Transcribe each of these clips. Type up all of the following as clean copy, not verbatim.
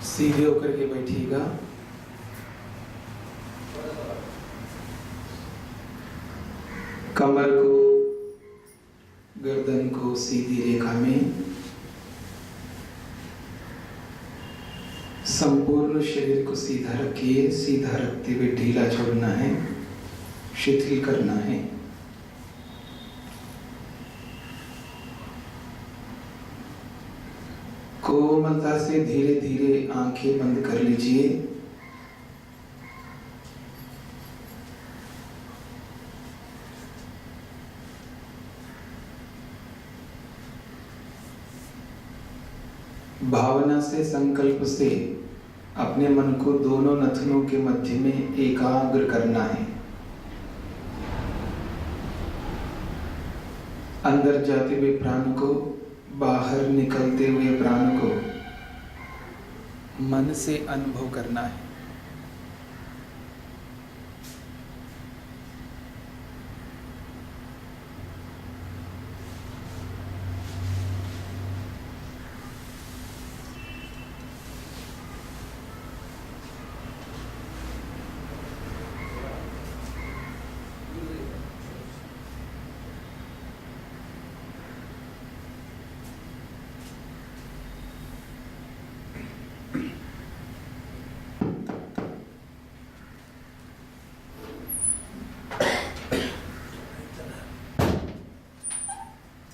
सीधे होकर के बैठिएगा। कमर को, गर्दन को सीधी रेखा में, संपूर्ण शरीर को सीधा रखिए। सीधा रखते हुए ढीला छोड़ना है, शिथिल करना है। कोमलता से धीरे धीरे आंखें बंद कर लीजिए। भावना से, संकल्प से अपने मन को दोनों नथनों के मध्य में एकाग्र करना है। अंदर जाते हुए प्राण को, बाहर निकलते हुए प्राण को मन से अनुभव करना है।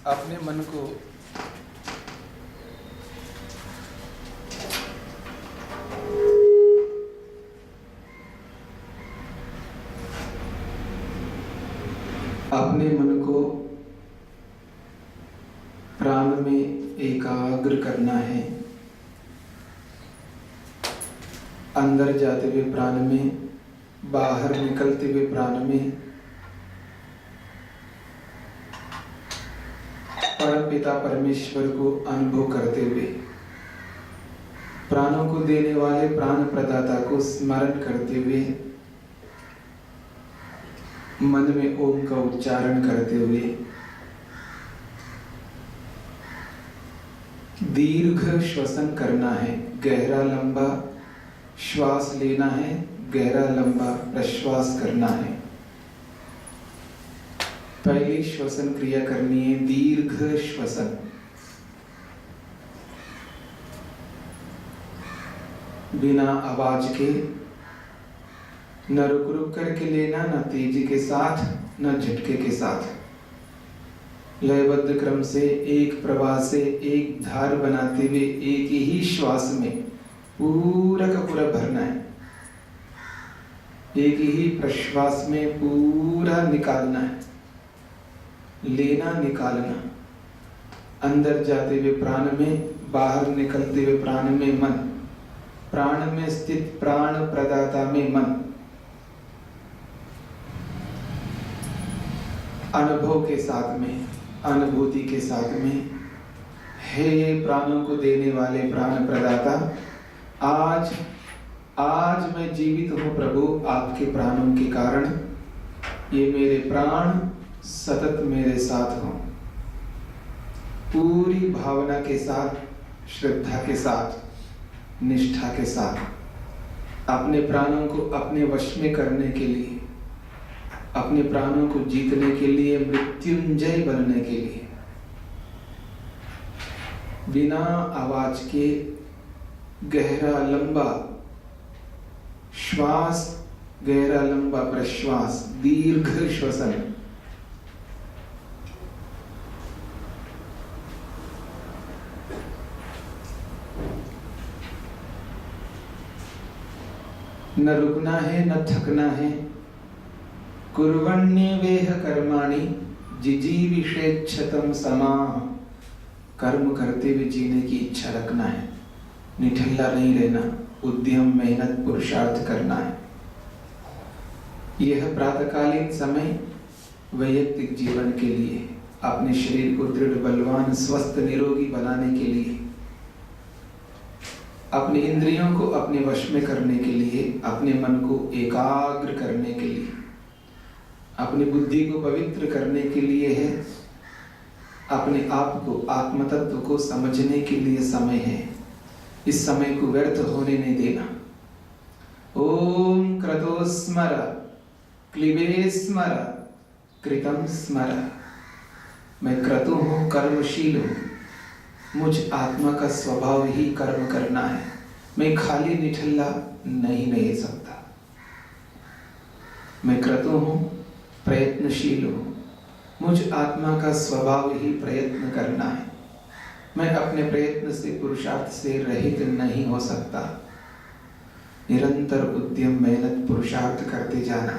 अपने मन को प्राण में एकाग्र करना है। अंदर जाते हुए प्राण में, बाहर निकलते हुए प्राण में परमपिता परमेश्वर को अनुभव करते हुए, प्राणों को देने वाले प्राण प्रदाता को स्मरण करते हुए, मन में ओम का उच्चारण करते हुए दीर्घ श्वसन करना है। गहरा लंबा श्वास लेना है, गहरा लंबा प्रश्वास करना है। पहली श्वसन क्रिया करनी है दीर्घ श्वसन। बिना आवाज के, न रुक रुक करके लेना, न तेजी के साथ, न झटके के साथ। लयबद्ध क्रम से, एक प्रवाह से, एक धार बनाते हुए एक ही श्वास में पूरा का पूरा भरना है। एक ही प्रश्वास में पूरा निकालना है। लेना, निकालना। अंदर जाते हुए प्राण में, बाहर निकलते हुए प्राण में मन। प्राण में स्थित प्राण प्रदाता में मन। अनुभव के साथ में, अनुभूति के साथ में, हे प्राणों को देने वाले प्राण प्रदाता, आज मैं जीवित हूँ प्रभु, आपके प्राणों के कारण। ये मेरे प्राण सतत मेरे साथ हों। पूरी भावना के साथ, श्रद्धा के साथ, निष्ठा के साथ अपने प्राणों को अपने वश में करने के लिए, अपने प्राणों को जीतने के लिए, मृत्युंजय बनने के लिए बिना आवाज के गहरा लंबा श्वास, गहरा लंबा प्रश्वास, दीर्घ श्वसन। न रुकना है, न थकना है। कुर्वण्येवेह कर्माणि जिजीविषेच्छतं समाः। कर्म करते हुए जीने की इच्छा रखना है, निठल्ला नहीं रहना, उद्यम, मेहनत, पुरुषार्थ करना है। यह प्रातःकालीन समय वैयक्तिक जीवन के लिए, अपने शरीर को दृढ़, बलवान, स्वस्थ, निरोगी बनाने के लिए, अपने इंद्रियों को अपने वश में करने के लिए, अपने मन को एकाग्र करने के लिए, अपनी बुद्धि को पवित्र करने के लिए है। अपने आप को, आत्म तत्व को समझने के लिए समय है। इस समय को व्यर्थ होने नहीं देना। ओम क्रतो स्मर, क्लिबे स्मर, कृतम स्मर। मैं क्रतु हूँ, कर्मशील हूँ, मुझ आत्मा का स्वभाव ही कर्म करना है। मैं खाली निठल्ला नहीं रह सकता। मैं क्रतु हूँ, प्रयत्नशील हूँ, मुझ आत्मा का स्वभाव ही प्रयत्न करना है। मैं अपने प्रयत्न से, पुरुषार्थ से रहित नहीं हो सकता। निरंतर उद्यम, मेहनत, पुरुषार्थ करते जाना।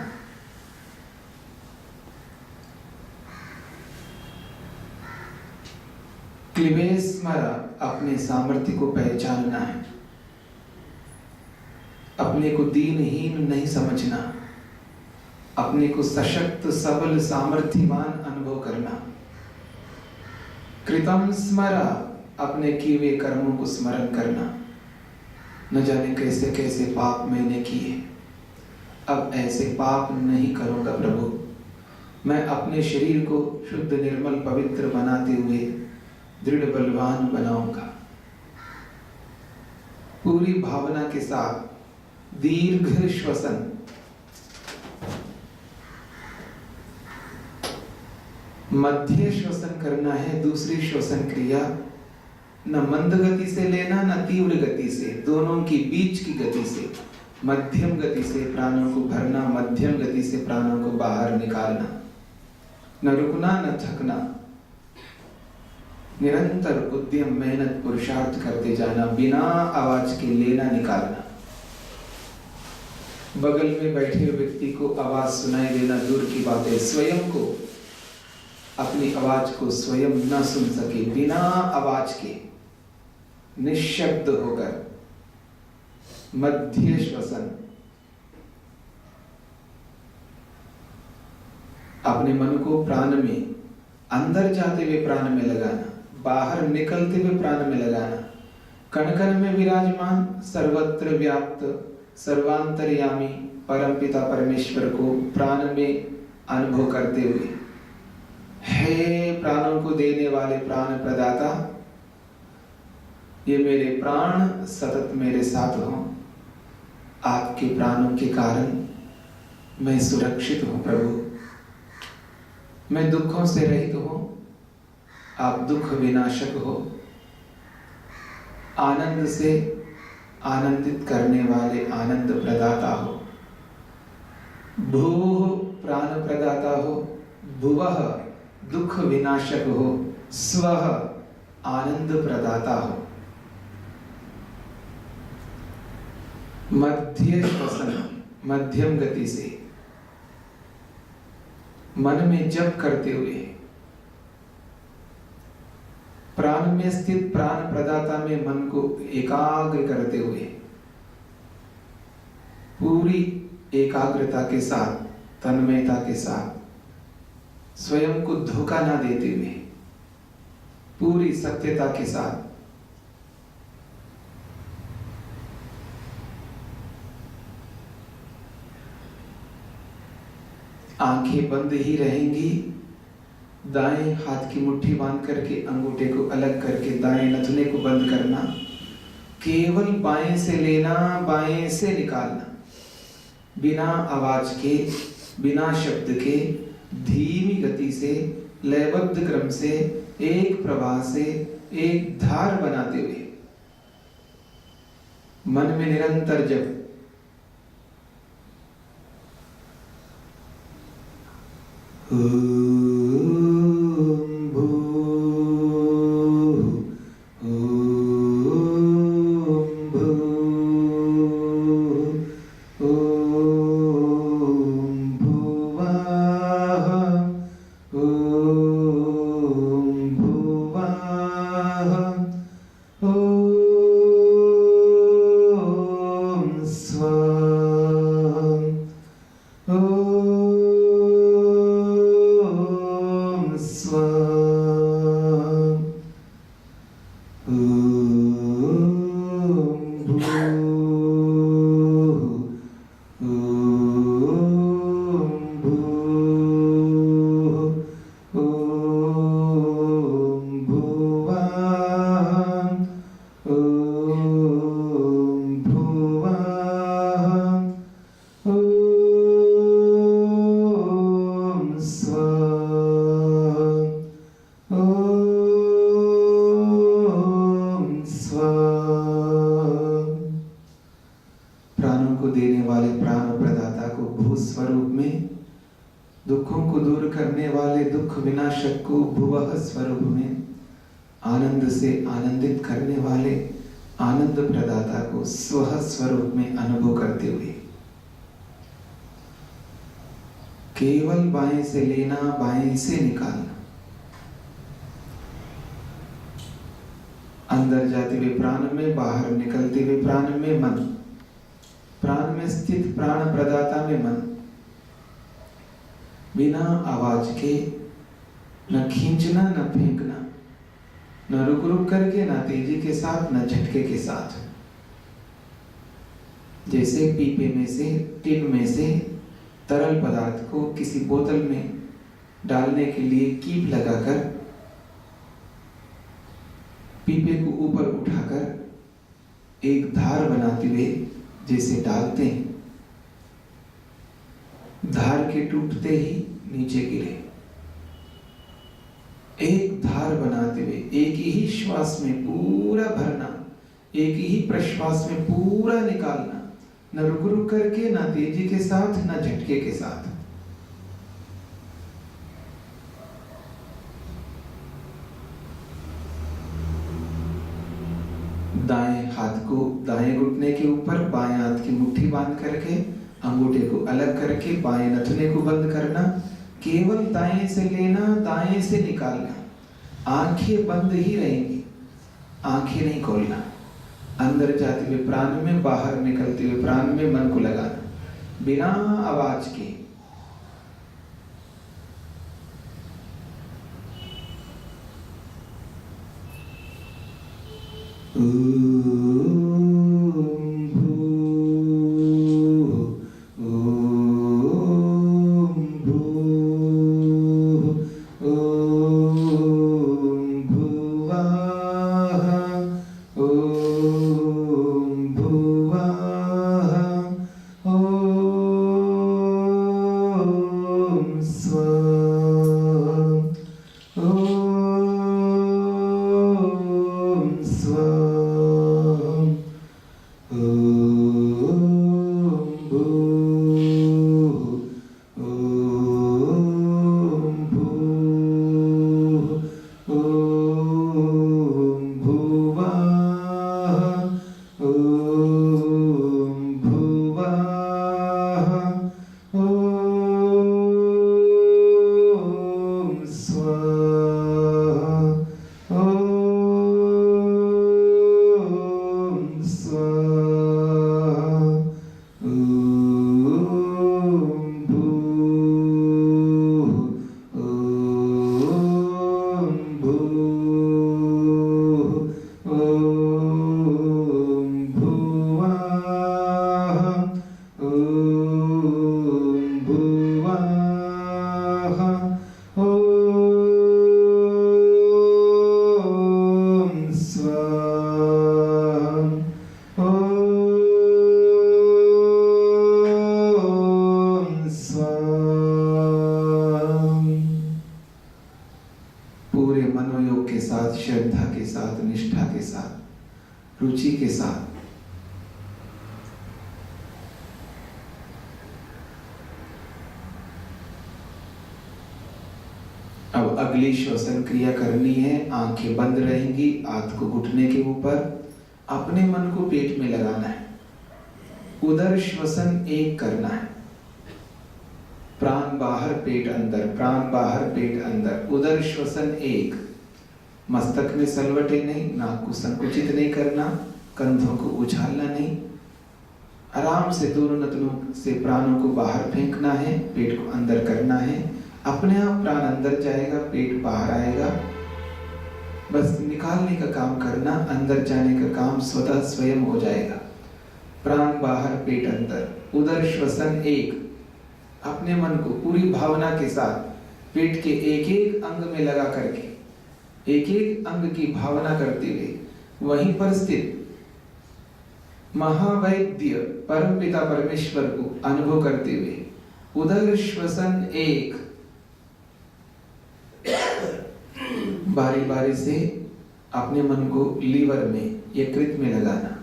क्लिबे स्मर, अपने सामर्थ्य को पहचानना है। अपने को दीनहीन नहीं समझना, अपने को सशक्त, सबल, सामर्थ्यवान अनुभव करना। कृतम स्मर, अपने किए हुए कर्मों को स्मरण करना। न जाने कैसे कैसे पाप मैंने किए, अब ऐसे पाप नहीं करूंगा प्रभु। मैं अपने शरीर को शुद्ध, निर्मल, पवित्र बनाते हुए दृढ़, बलवान बनाऊंगा। पूरी भावना के साथ दीर्घ श्वसन। मध्य श्वसन करना है। दूसरी श्वसन क्रिया न मंद गति से लेना, न तीव्र गति से, दोनों की बीच की गति से, मध्यम गति से प्राणों को भरना, मध्यम गति से प्राणों को बाहर निकालना। न रुकना, न थकना, निरंतर उद्यम, मेहनत, पुरुषार्थ करते जाना, बिना आवाज के लेना निकालना। बगल में बैठे व्यक्ति को आवाज सुनाई देना दूर की बात है, स्वयं को, अपनी आवाज को स्वयं न सुन सके, बिना आवाज के निशब्द होकर मध्य श्वसन। अपने मन को प्राण में, अंदर जाते हुए प्राण में लगाना, बाहर निकलते हुए प्राण में लगाना। कण कण में विराजमान, सर्वत्र व्याप्त, सर्वांतर्यामी परमपिता परमेश्वर को प्राण में अनुभव करते हुए, हे प्राणों को देने वाले प्राण प्रदाता, ये मेरे प्राण सतत मेरे साथ हों। आपके प्राणों के कारण मैं सुरक्षित हूं प्रभु। मैं दुखों से रहित हूं, आप दुख विनाशक हो। आनंद से आनंदित करने वाले आनंद प्रदाता हो। भूः प्राण प्रदाता हो, भुवः दुख विनाशक हो, स्वः आनंद प्रदाता हो। मध्य श्वसन, मध्यम गति से मन में जप करते हुए, प्राण में स्थित प्राण प्रदाता में मन को एकाग्र करते हुए, पूरी एकाग्रता के साथ, तन्मयता के साथ, स्वयं को धोखा ना देते हुए, पूरी सत्यता के साथ आंखें बंद ही रहेंगी। दाएं हाथ की मुट्ठी बांध करके अंगूठे को अलग करके दाएं नथुने को बंद करना। केवल बाएं से लेना, बाएं से निकालना, बिना आवाज के, बिना शब्द के, धीमी गति से, लयबद्ध क्रम से, एक प्रवाह से, एक धार बनाते हुए मन में निरंतर जप। सारे दुख विनाशक को भुवः स्वरूप में आनंद से आनंदित करने वाले आनंद प्रदाता को स्वः स्वरूप में अनुभव करते हुए केवल बाएं से लेना, बाएं से निकालना, अंदर जाते हुए प्राण में, बाहर निकलते हुए प्राण में मन, प्राण में स्थित प्राण प्रदाता में मन, बिना आवाज के न खींचना न फेंकना, न रुक रुक करके, न तेजी के साथ, न झटके के साथ। जैसे पीपे में से, टिन में से तरल पदार्थ को किसी बोतल में डालने के लिए कीप लगाकर पीपे को ऊपर उठाकर एक धार बनाते हुए जैसे डालते हैं, धार के टूटते ही नीचे गिरे। एक धार बनाते हुए एक ही श्वास में पूरा भरना, एक ही प्रश्वास में पूरा निकालना, न रुक रुक करके, न तेजी के साथ, न झटके के साथ। दाएं हाथ को दाएं घुटने के ऊपर, बाएं हाथ की मुट्ठी बांध करके अंगूठे को अलग करके बाएं नथुने को बंद करना, केवल दाएं से लेना, दाएं से निकालना। आंखें बंद ही रहेंगी, आंखें नहीं खोलना। अंदर जाते हुए प्राण में, बाहर निकलते हुए प्राण में मन को लगाना बिना आवाज के। रुचि के साथ अब अगली श्वसन क्रिया करनी है। आंखें बंद रहेंगी, हाथ को घुटने के ऊपर, अपने मन को पेट में लगाना है। उदर श्वसन एक करना है। प्राण बाहर पेट अंदर, प्राण बाहर पेट अंदर, उदर श्वसन एक। मस्तक में सलवटे नहीं, नाक को संकुचित नहीं करना, कंधों को उछालना नहीं। आराम से दोनों नथनों से प्राणों को बाहर फेंकना है, पेट को अंदर करना है। अपने आप प्राण अंदर जाएगा, पेट बाहर आएगा। बस निकालने का काम करना, अंदर जाने का काम स्वतः स्वयं हो जाएगा। प्राण बाहर पेट अंदर, उदर श्वसन एक। अपने मन को पूरी भावना के साथ पेट के एक एक अंग में लगा करके, एक एक अंग की भावना करते हुए वहीं पर स्थित महावैद्य परमपिता परमेश्वर को अनुभव करते हुए उदर श्वसन एक। बारी बारी से अपने मन को लीवर में, यकृत में लगाना।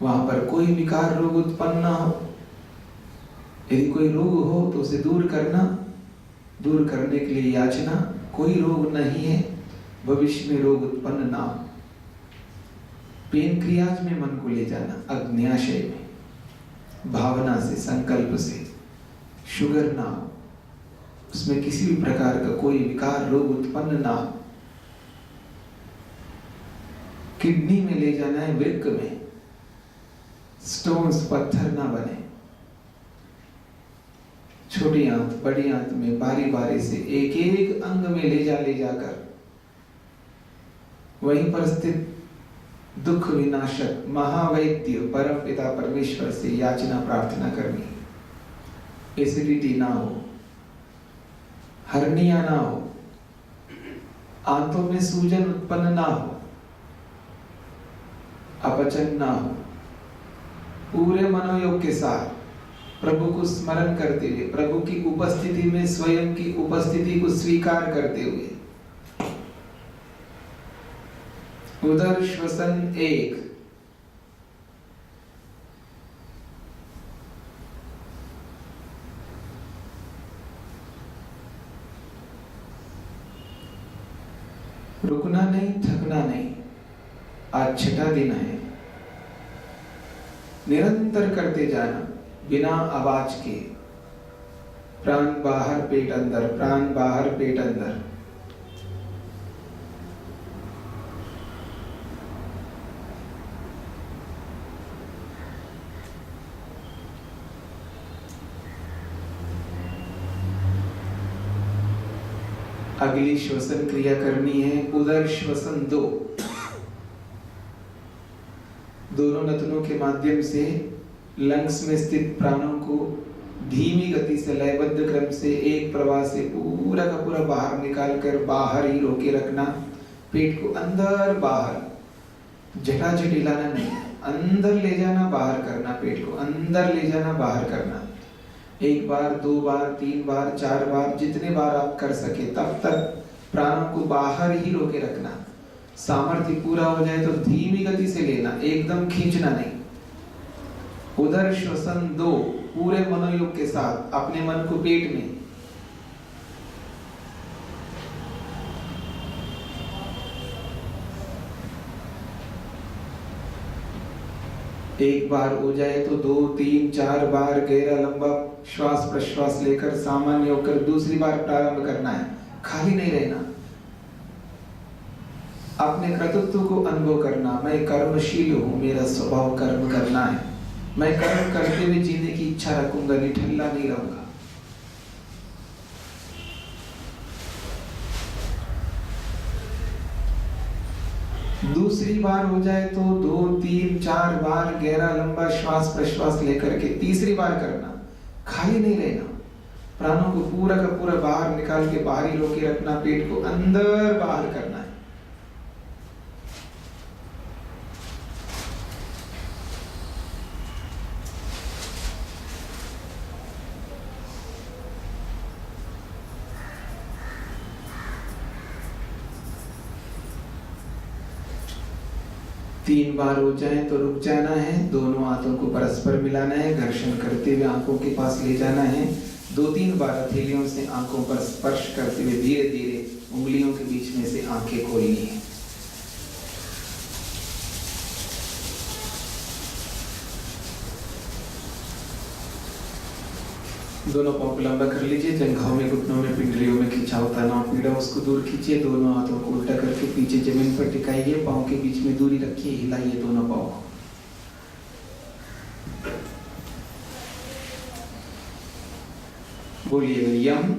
वहां पर कोई विकार रोग उत्पन्न ना हो। यदि कोई रोग हो तो उसे दूर करना। दूर करने के लिए याचना, कोई रोग नहीं है, भविष्य में रोग उत्पन्न ना हो। पेनक्रियाज में मन को ले जाना, अग्न्याशय में, भावना से, संकल्प से, शुगर ना हो, उसमें किसी भी प्रकार का कोई विकार रोग उत्पन्न ना हो। किडनी में ले जाना है, वृक्क में, स्टोन्स, पत्थर ना बने। छोटी आंत, बड़ी आंत में बारी बारी से एक एक अंग में ले जाकर वहीं पर स्थित दुख विनाशक महावैद्य परम पिता परमेश्वर से याचना प्रार्थना करनी। एसिडिटी ना हो, हर्निया ना हो, आंतों में सूजन उत्पन्न ना हो, अपचन ना हो। पूरे मनोयोग के साथ प्रभु को स्मरण करते हुए, प्रभु की उपस्थिति में स्वयं की उपस्थिति को स्वीकार करते हुए उदर श्वसन 1, रुकना नहीं, थकना नहीं। आज छठा दिन है, निरंतर करते जाना बिना आवाज के। प्राण बाहर पेट अंदर, प्राण बाहर पेट अंदर। अगली श्वसन क्रिया करनी है उदर श्वसन 2। दोनों नथनों के माध्यम से लंग्स में स्थित प्राणों को धीमी गति से लयबद्ध क्रम से एक प्रवाह से पूरा का पूरा बाहर निकाल कर बाहर ही रोके रखना। पेट को अंदर बाहर, झटाझट हिलाना नहीं, अंदर ले जाना, बाहर करना। पेट को अंदर ले जाना, बाहर करना। 1 बार, 2 बार, 3 बार, 4 बार, जितने बार आप कर सके तब तक प्राणों को बाहर ही रोके रखना। सामर्थ्य पूरा हो जाए तो धीमी गति से लेना, एकदम खींचना नहीं। उदर श्वसन 2 पूरे मनोयोग के साथ अपने मन को पेट में। एक बार हो जाए तो 2, 3, 4 बार गहरा लंबा श्वास प्रश्वास लेकर सामान्य होकर दूसरी बार प्रारंभ करना है। खाली नहीं रहना, अपने कर्तृत्व को अनुभव करना। मैं कर्मशील हूं, मेरा स्वभाव कर्म करना है। मैं कर्म करते हुए जीने की इच्छा रखूंगा, निठल्ला नहीं रहूंगा। दूसरी बार हो जाए तो 2, 3, 4 बार गहरा लंबा श्वास प्रश्वास लेकर के तीसरी बार करना। खाली नहीं रहना, प्राणों को पूरा का पूरा बाहर निकाल के बाहरी रोके रखना। पेट को अंदर बाहर करना है। तीन बार हो जाए तो रुक जाना है। दोनों हाथों को परस्पर मिलाना है, घर्षण करते हुए आंखों के पास ले जाना है। 2-3 बार हथेलियों से आंखों पर स्पर्श करते हुए धीरे धीरे उंगलियों के बीच में से आंखें खोलनी है। दोनों पांव को लंबा कर लीजिए। जंघाओं में, घुटनों में, पिंडलियों में खिंचाव, तनाव, पीड़ा उसको दूर खींचिए। दोनों हाथों को उल्टा करके पीछे जमीन पर टिकाइए। पांव के बीच में दूरी रखिए, हिलाइए दोनों पांव को। बोलिए यम,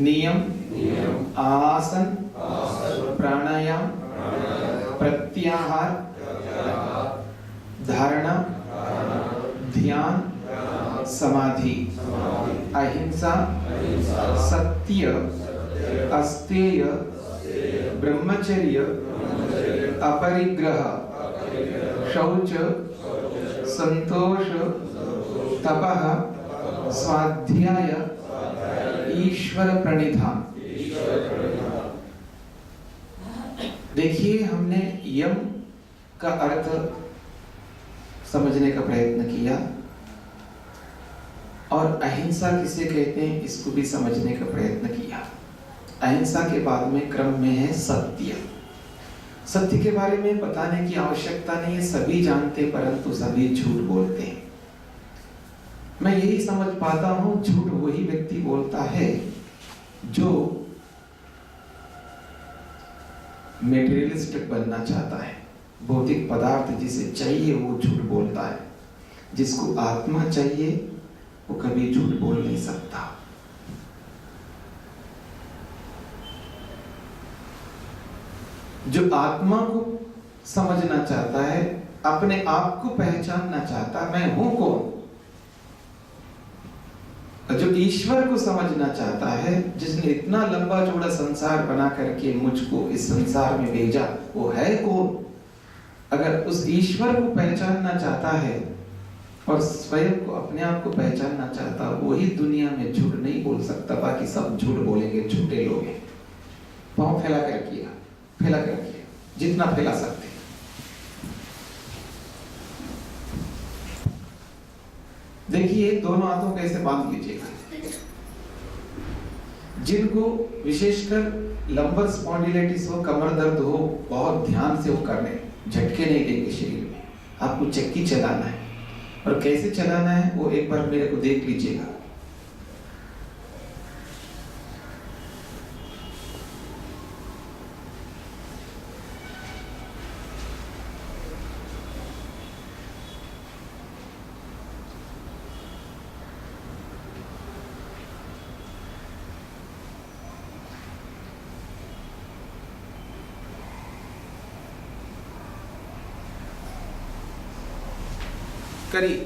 नियम, आसन, प्राणायाम, प्रत्याहार, धारणा, ध्यान, समाधि, अहिंसा, सत्य, अस्तेय, ब्रह्मचर्य, अपरिग्रह, शौच, संतोष, तपः, स्वाध्याय, ईश्वर प्रणिधान। देखिए, हमने यम का अर्थ समझने का प्रयत्न किया। और अहिंसा किसे कहते हैं इसको भी समझने का प्रयत्न किया। अहिंसा के बाद में क्रम में है सत्य। सत्य के बारे में बताने की आवश्यकता नहीं है, सभी जानते, परंतु सभी झूठ बोलते हैं। मैं यही समझ पाता हूं, झूठ वही व्यक्ति बोलता है जो मेटेरियलिस्टिक बनना चाहता है, भौतिक पदार्थ जिसे चाहिए वो झूठ बोलता है। जिसको आत्मा चाहिए वो कभी झूठ बोल नहीं सकता। जो आत्मा को समझना चाहता है, अपने आप को पहचानना चाहता, मैं हूं कौन, जो ईश्वर को समझना चाहता है, जिसने इतना लंबा चौड़ा संसार बना करके मुझको इस संसार में भेजा, वो है कौन। अगर उस ईश्वर को पहचानना चाहता है और स्वयं को, अपने आप को पहचानना चाहता, वही दुनिया में झूठ नहीं बोल सकता। बाकी सब झूठ बोलेंगे, झूठे लोग हैं। पांव फैला कर किया, फैला कर किया, जितना फैला सकते। देखिए दोनों हाथों को ऐसे बांध लीजिएगा। जिनको विशेषकर लंबर स्पॉन्डिलाइटिस हो, कमर दर्द हो, बहुत ध्यान से वो करने, झटके नहीं देंगे शरीर में। आपको चक्की चलाना है और कैसे चलाना है वो एक बार मेरे को देख लीजिएगा। करिए,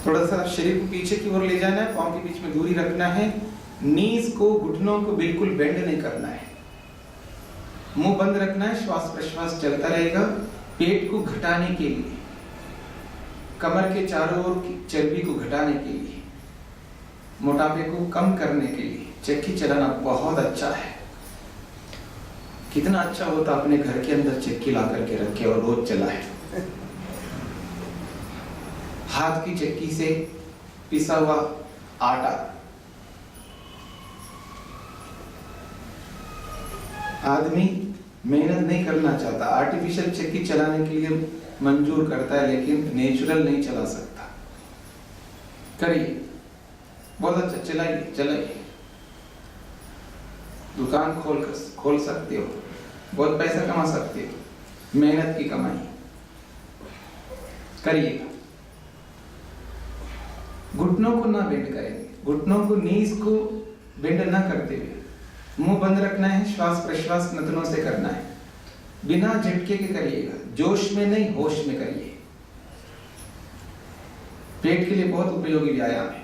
थोड़ा सा शरीर को पीछे की ओर ले जाना है, पांव के बीच में दूरी रखना है, नीज को, घुटनों को बिल्कुल बेंड नहीं करना है, मुंह बंद रखना है, श्वास प्रश्वास चलता रहेगा। पेट को घटाने के लिए, कमर के चारों ओर की चर्बी को घटाने के लिए, मोटापे को कम करने के लिए चक्की चलाना बहुत अच्छा है। कितना अच्छा होता अपने घर के अंदर चक्की ला करके रखे और रोज चलाए। हाथ की चक्की से पिसा हुआ आटा, आदमी मेहनत नहीं करना चाहता, आर्टिफिशियल चक्की चलाने के लिए मंजूर करता है, लेकिन नेचुरल नहीं चला सकता। करिए, बहुत अच्छा, चलाइए चलाइए। दुकान खोल सकते हो, बहुत पैसा कमा सकते हो, मेहनत की कमाई। करिएगा। घुटनों को ना बेंड करेंगे, घुटनों को, नीज को बेंड ना करते हुए मुंह बंद रखना है, श्वास प्रश्वास नथनों से करना है, बिना झटके के करिएगा, जोश में नहीं होश में करिए। पेट के लिए बहुत उपयोगी व्यायाम है।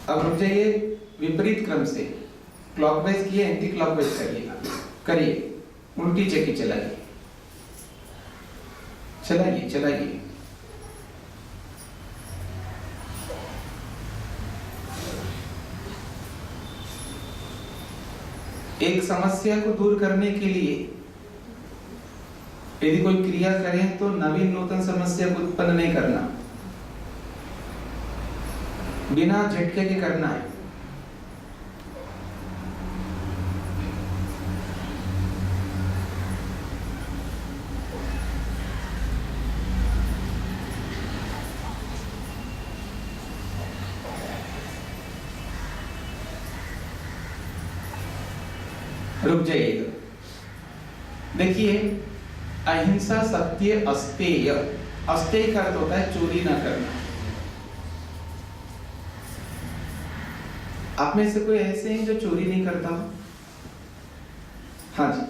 अब रुक जाइए, विपरीत क्रम से क्लॉकवाइज किए, एंटी क्लॉकवाइज करिएगा। करिए, उल्टी चक्की चलाइए, चलाइए चलाइए। एक समस्या को दूर करने के लिए यदि कोई क्रिया करें तो नवीन नूतन समस्या को उत्पन्न नहीं करना, बिना झटके के करना है। रुक जाइएगा। देखिए, अहिंसा, सत्य, अस्तेय। अस्तेय का अर्थ होता है चोरी ना करना। आप में से कोई ऐसे हैं जो चोरी नहीं करता? हाँ जी,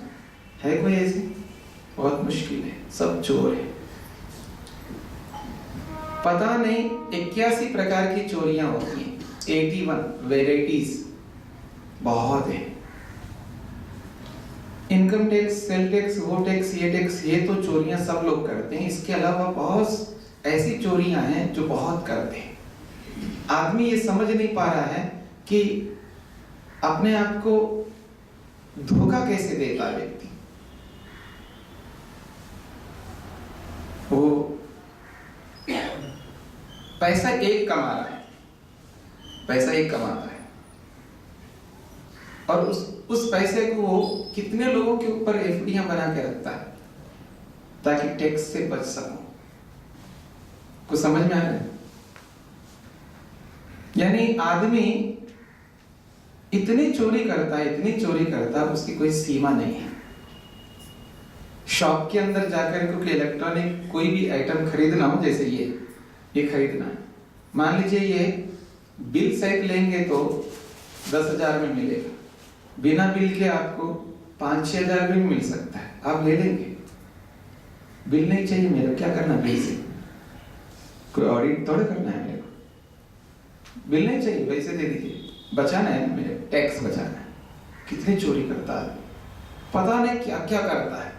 है कोई ऐसे? बहुत मुश्किल है, सब चोर है। पता नहीं 81 प्रकार की चोरियां होती हैं, 81 वेराइटीज, बहुत है। इनकम टैक्स, सेल टैक्स, वो टैक्स, ये टैक्स, ये तो चोरियां सब लोग करते हैं। इसके अलावा बहुत ऐसी चोरियां हैं जो बहुत करते हैं। आदमी ये समझ नहीं पा रहा है कि अपने आप को धोखा कैसे देता है व्यक्ति। वो पैसा एक कमा रहा है, पैसा एक कमाता है, और उस पैसे को वो कितने लोगों के ऊपर एफडीआं बना के रखता है ताकि टैक्स से बच सको। कुछ समझ में आ रहा है? यानी आदमी इतनी चोरी करता है, इतनी चोरी करता है, उसकी कोई सीमा नहीं है। शॉप के अंदर जाकर क्योंकि इलेक्ट्रॉनिक कोई भी आइटम खरीदना हो, जैसे ये खरीदना है, मान लीजिए ये बिल सेट लेंगे तो 10,000 में मिलेगा, बिना बिल के आपको 5-6 हज़ार में मिल सकता है, आप ले लेंगे। बिल नहीं चाहिए मेरे, क्या करना बिल से, कोई ऑडिट थोड़ा करना है मेरे को, बिल नहीं चाहिए, पैसे दे दीजिए, बचाना है मेरे, टैक्स बचाना है। कितनी चोरी करता है, पता नहीं क्या क्या करता है।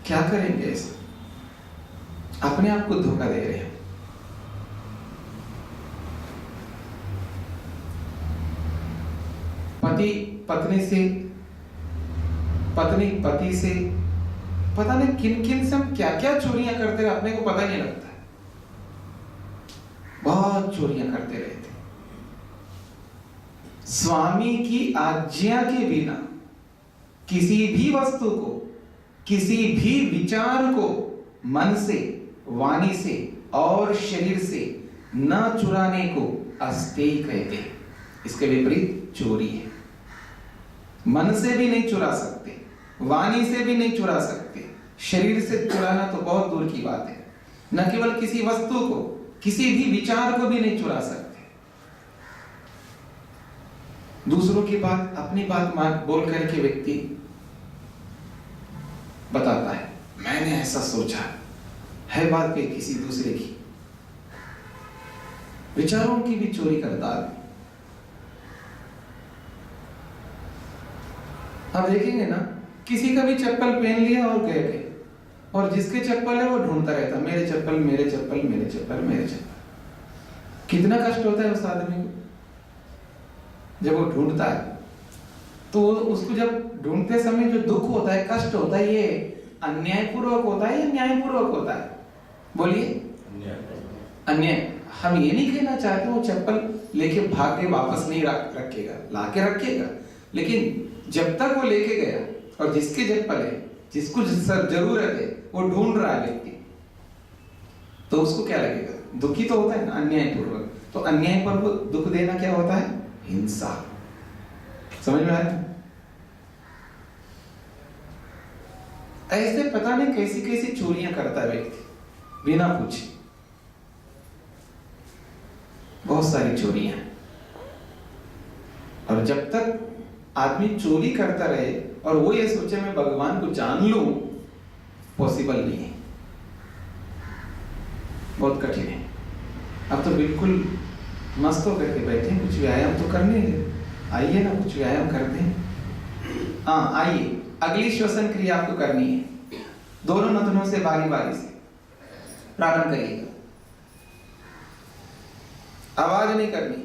क्या करेंगे ऐसे? अपने आप को धोखा दे रहे हैं। पति पत्नी से, पत्नी पति से, पता नहीं किन किन से हम क्या क्या चोरियां करते रहे, अपने को पता नहीं लगता है। बहुत चोरियां करते रहते। स्वामी की आज्ञा के बिना किसी भी वस्तु को, किसी भी विचार को मन से, वाणी से और शरीर से न चुराने को अस्तेय कहते हैं। इसके विपरीत चोरी है। मन से भी नहीं चुरा सकते, वाणी से भी नहीं चुरा सकते, शरीर से चुराना तो बहुत दूर की बात है। न केवल किसी वस्तु को, किसी भी विचार को भी नहीं चुरा सकते। दूसरों की बात, अपनी बात बोल करके व्यक्ति बताता है मैंने ऐसा सोचा, है बात के किसी दूसरे की। विचारों की भी चोरी करता है। आप देखेंगे ना, किसी का भी चप्पल पहन लिया और गए, और जिसके चप्पल है वो ढूंढता रहता, मेरे चप्पल, मेरे चप्पल, मेरे चप्पल, मेरे चप्पल। कितना कष्ट होता है उस आदमी को जब वो ढूंढता है। तो उसको जब ढूंढते समय जो दुख होता है, कष्ट होता है, ये अन्यायपूर्वक होता है या न्यायपूर्वक होता है? बोलिए। अन्याय। हम ये नहीं कहना चाहते वो चप्पल लेके भाग के वापस नहीं रखेगा, लाके रखेगा, लेकिन जब तक वो लेके गया और जिसके चप्पल है, जिसको जरूरत है, वो ढूंढ रहा है व्यक्ति, तो उसको क्या लगेगा? दुखी तो होता है ना, अन्यायपूर्वक। तो अन्यायपूर्वक दुख देना क्या होता है? हिंसा। समझ में आया? ऐसे पता नहीं कैसी कैसी चोरियां करता है व्यक्ति बिना पूछे। बहुत सारी चोरियां। और जब तक आदमी चोरी करता रहे और वो ये सोचे मैं भगवान को जान लूं, पॉसिबल नहीं है, बहुत कठिन है। अब तो बिल्कुल मस्त होकर के बैठे हैं, कुछ व्यायाम तो करने हैं, आइए ना कुछ व्यायाम करते हैं। हाँ आइए, अगली श्वसन क्रिया आपको करनी है। दोनों नथनों से बारी बारी से प्रारंभ करिएगा, आवाज नहीं करनी।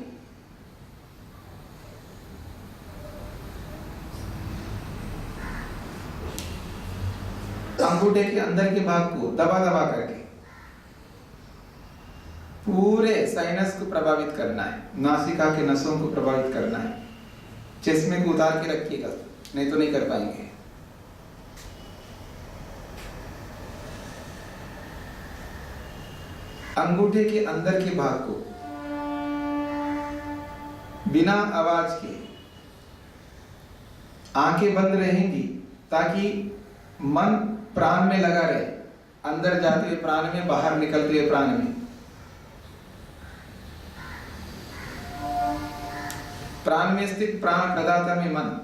अंगूठे के अंदर के भाग को दबा दबा करके पूरे साइनस को प्रभावित करना है, नासिका के नसों को प्रभावित करना है। चश्मे को उतार के रखिएगा, नहीं तो नहीं कर पाएंगे। अंगूठे के अंदर के भाग को बिना आवाज के, आंखें बंद रहेंगी ताकि मन प्राण में लगा रहे, अंदर जाते हुए प्राण में, बाहर निकलते हुए प्राण में। प्राण में स्थित प्राण प्रदाता में मन।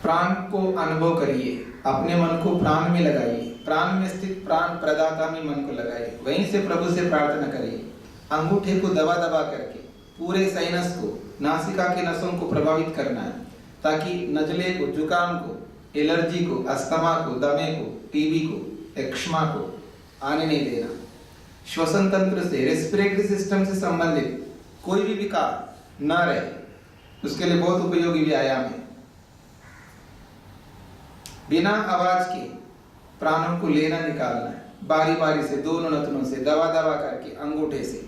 प्राण को अनुभव करिए, अपने मन को प्राण में लगाइए, प्राण में स्थित प्राण प्रदाता में मन को लगाइए, वहीं से प्रभु से प्रार्थना करिए। अंगूठे को दबा दबा करके पूरे साइनस को, नासिका के नसों को प्रभावित करना है, ताकि नजले को, जुकाम को, एलर्जी को, अस्थमा को, दमे को, टीबी को, एक्ष्मा को आने नहीं देना। श्वसन तंत्र से, रेस्पिरेटरी सिस्टम से संबंधित कोई भी विकार न रहे, उसके लिए बहुत उपयोगी व्यायाम है। बिना आवाज के प्राणों को लेना निकालना है, बारी बारी से, दोनों नथनों से दबा दबा करके, अंगूठे से।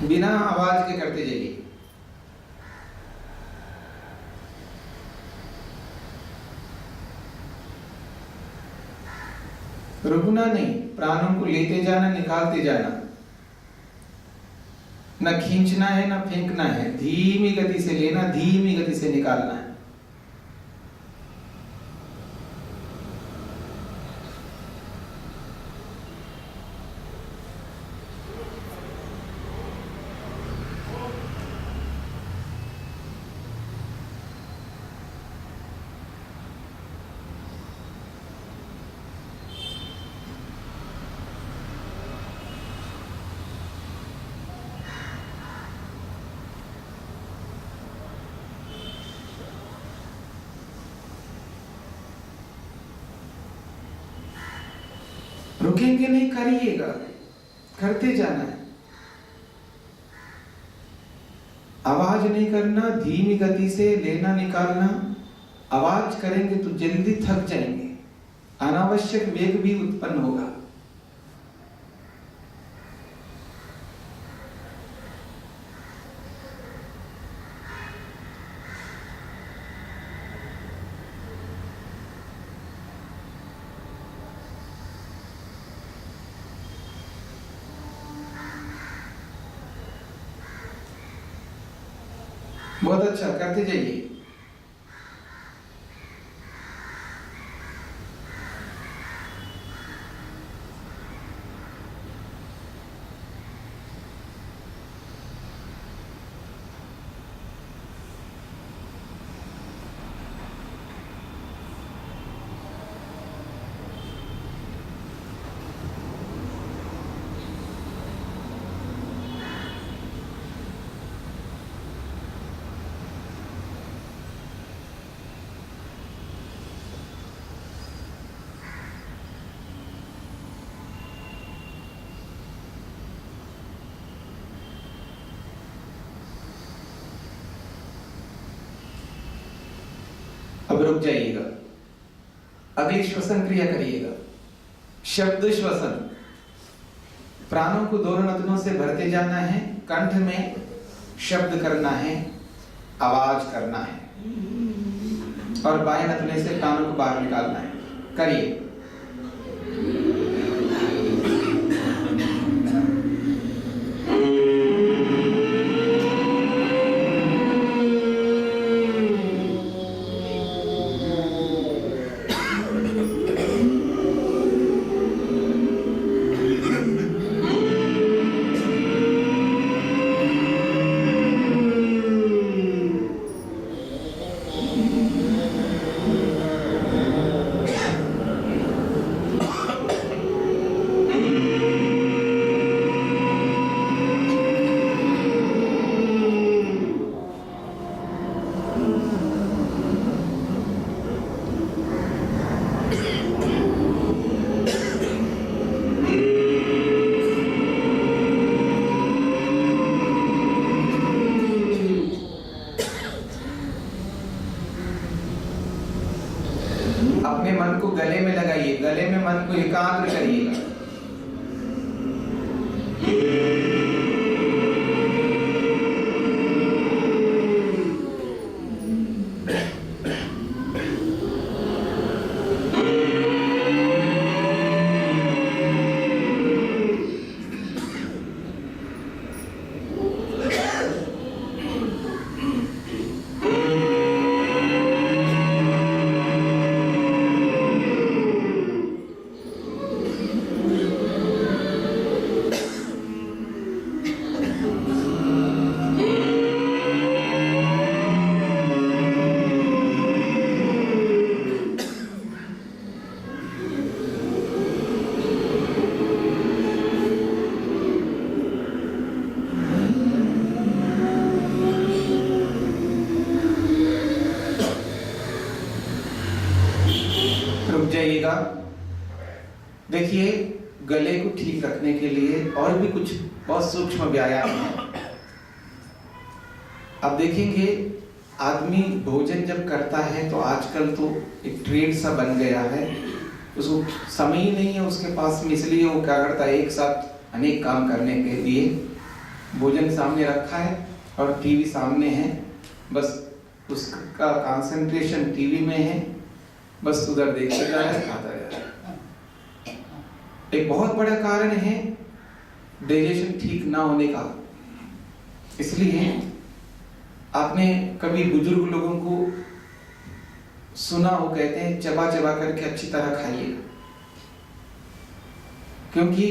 बिना आवाज के करते जाइए। रुकना नहीं, प्राणों को लेते जाना, निकालते जाना। न खींचना है न फेंकना है, धीमी गति से लेना, धीमी गति से निकालना है। रुकेंगे नहीं, करिएगा, करते जाना है। आवाज नहीं करना, धीमी गति से लेना निकालना। आवाज करेंगे तो जल्दी थक जाएंगे, अनावश्यक वेग भी उत्पन्न होगा। बहुत अच्छा, करते जाइए। अब रुक जाइएगा, अगली श्वसन क्रिया करिएगा। शब्द श्वसन, प्राणों को दोनों नथनों से भरते जाना है, कंठ में शब्द करना है, आवाज करना है, और बाएं नथने से प्राणों को बाहर निकालना है। करिए। अपने मन को गले में लगाइए, गले में मन को एकाग्र करिएगा। जाइएगा। देखिए, गले को ठीक रखने के लिए और भी कुछ बहुत सूक्ष्म व्यायाम है। आप देखेंगे आदमी भोजन जब करता है तो आजकल तो एक ट्रेड सा बन गया है, उसको समय ही नहीं है उसके पास में, इसलिए वो क्या करता है, एक साथ अनेक काम करने के लिए भोजन सामने रखा है और टीवी सामने है, बस उसका कंसंट्रेशन टीवी में है, बस उधर देखते जा रहा है, खाता जा रहा है। एक बहुत बड़ा कारण है डाइजेशन ठीक ना होने का। इसलिए आपने कभी बुजुर्ग लोगों को सुना हो, कहते हैं चबा चबा करके अच्छी तरह खाइए, क्योंकि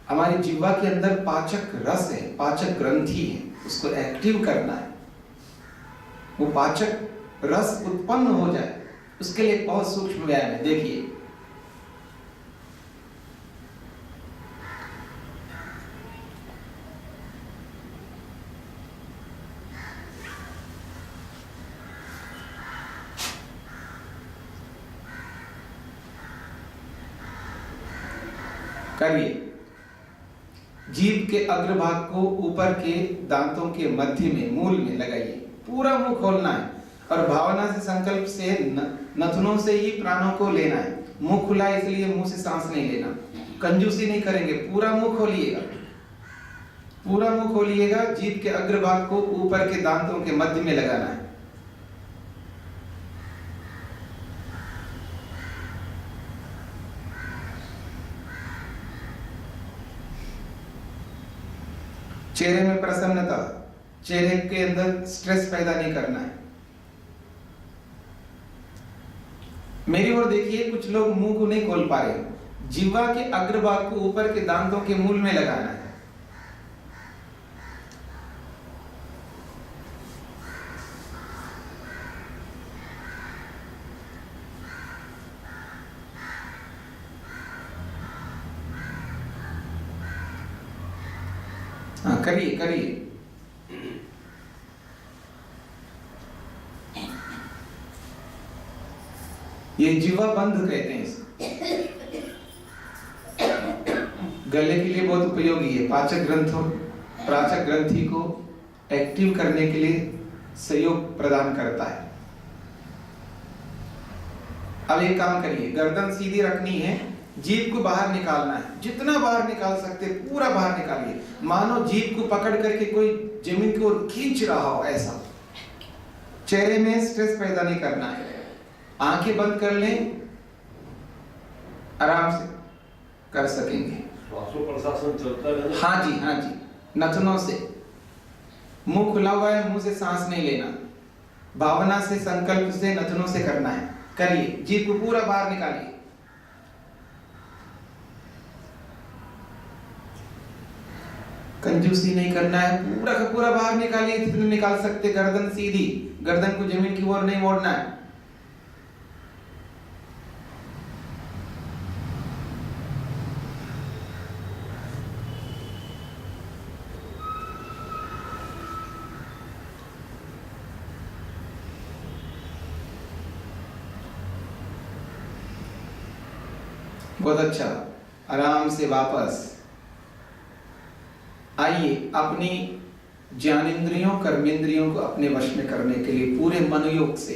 हमारी जिह्वा के अंदर पाचक रस है, पाचक ग्रंथि है, उसको एक्टिव करना है। वो पाचक रस उत्पन्न हो जाए उसके लिए बहुत सूक्ष्म व्यायाम है। देखिए, करिए। जीभ के अग्रभाग को ऊपर के दांतों के मध्य में, मूल में लगाइए, पूरा मुंह खोलना है और भावना से, संकल्प से, नथनों से ही प्राणों को लेना है। मुंह खुला है इसलिए मुंह से सांस नहीं लेना, कंजूसी नहीं करेंगे, पूरा मुंह खोलिएगा, पूरा मुंह खोलिएगा। जीभ के अग्रभाग को ऊपर के दांतों के मध्य में लगाना है। चेहरे में प्रसन्नता, चेहरे के अंदर स्ट्रेस पैदा नहीं करना है। मेरी ओर देखिए, कुछ लोग मुंह को नहीं खोल पा रहे। जिह्वा के अग्रभाग को ऊपर के दांतों के मूल में लगाना है। हाँ, करिए करिए। ये जिह्वा बंध कहते हैं इसे। गले के लिए बहुत उपयोगी है। पाचक ग्रंथि को एक्टिव करने के लिए सहयोग प्रदान करता है। अब एक काम करिए, गर्दन सीधी रखनी है, जीभ को बाहर निकालना है, जितना बाहर निकाल सकते पूरा बाहर निकालिए। मानो जीभ को पकड़ करके कोई जमीन की ओर खींच रहा हो, ऐसा। चेहरे में स्ट्रेस पैदा नहीं करना है। आंखें बंद कर लें, आराम से कर सकेंगे। प्रशासन चलता है। हाँ जी, हाँ जी, नथनों से। मुंह खुला हुआ है, मुंह से सांस नहीं लेना, भावना से, संकल्प से, नथनों से करना है। करिए, जीभ को पूरा बाहर निकालिए। कंजूसी नहीं करना है, पूरा का पूरा बाहर निकालिए जितने निकाल सकते। गर्दन सीधी, गर्दन को जमीन की ओर नहीं मोड़ना है। बहुत अच्छा, आराम से वापस आइए। अपनी ज्ञानेंद्रियों, कर्मेंद्रियों को अपने वश में करने के लिए पूरे मनोयोग से,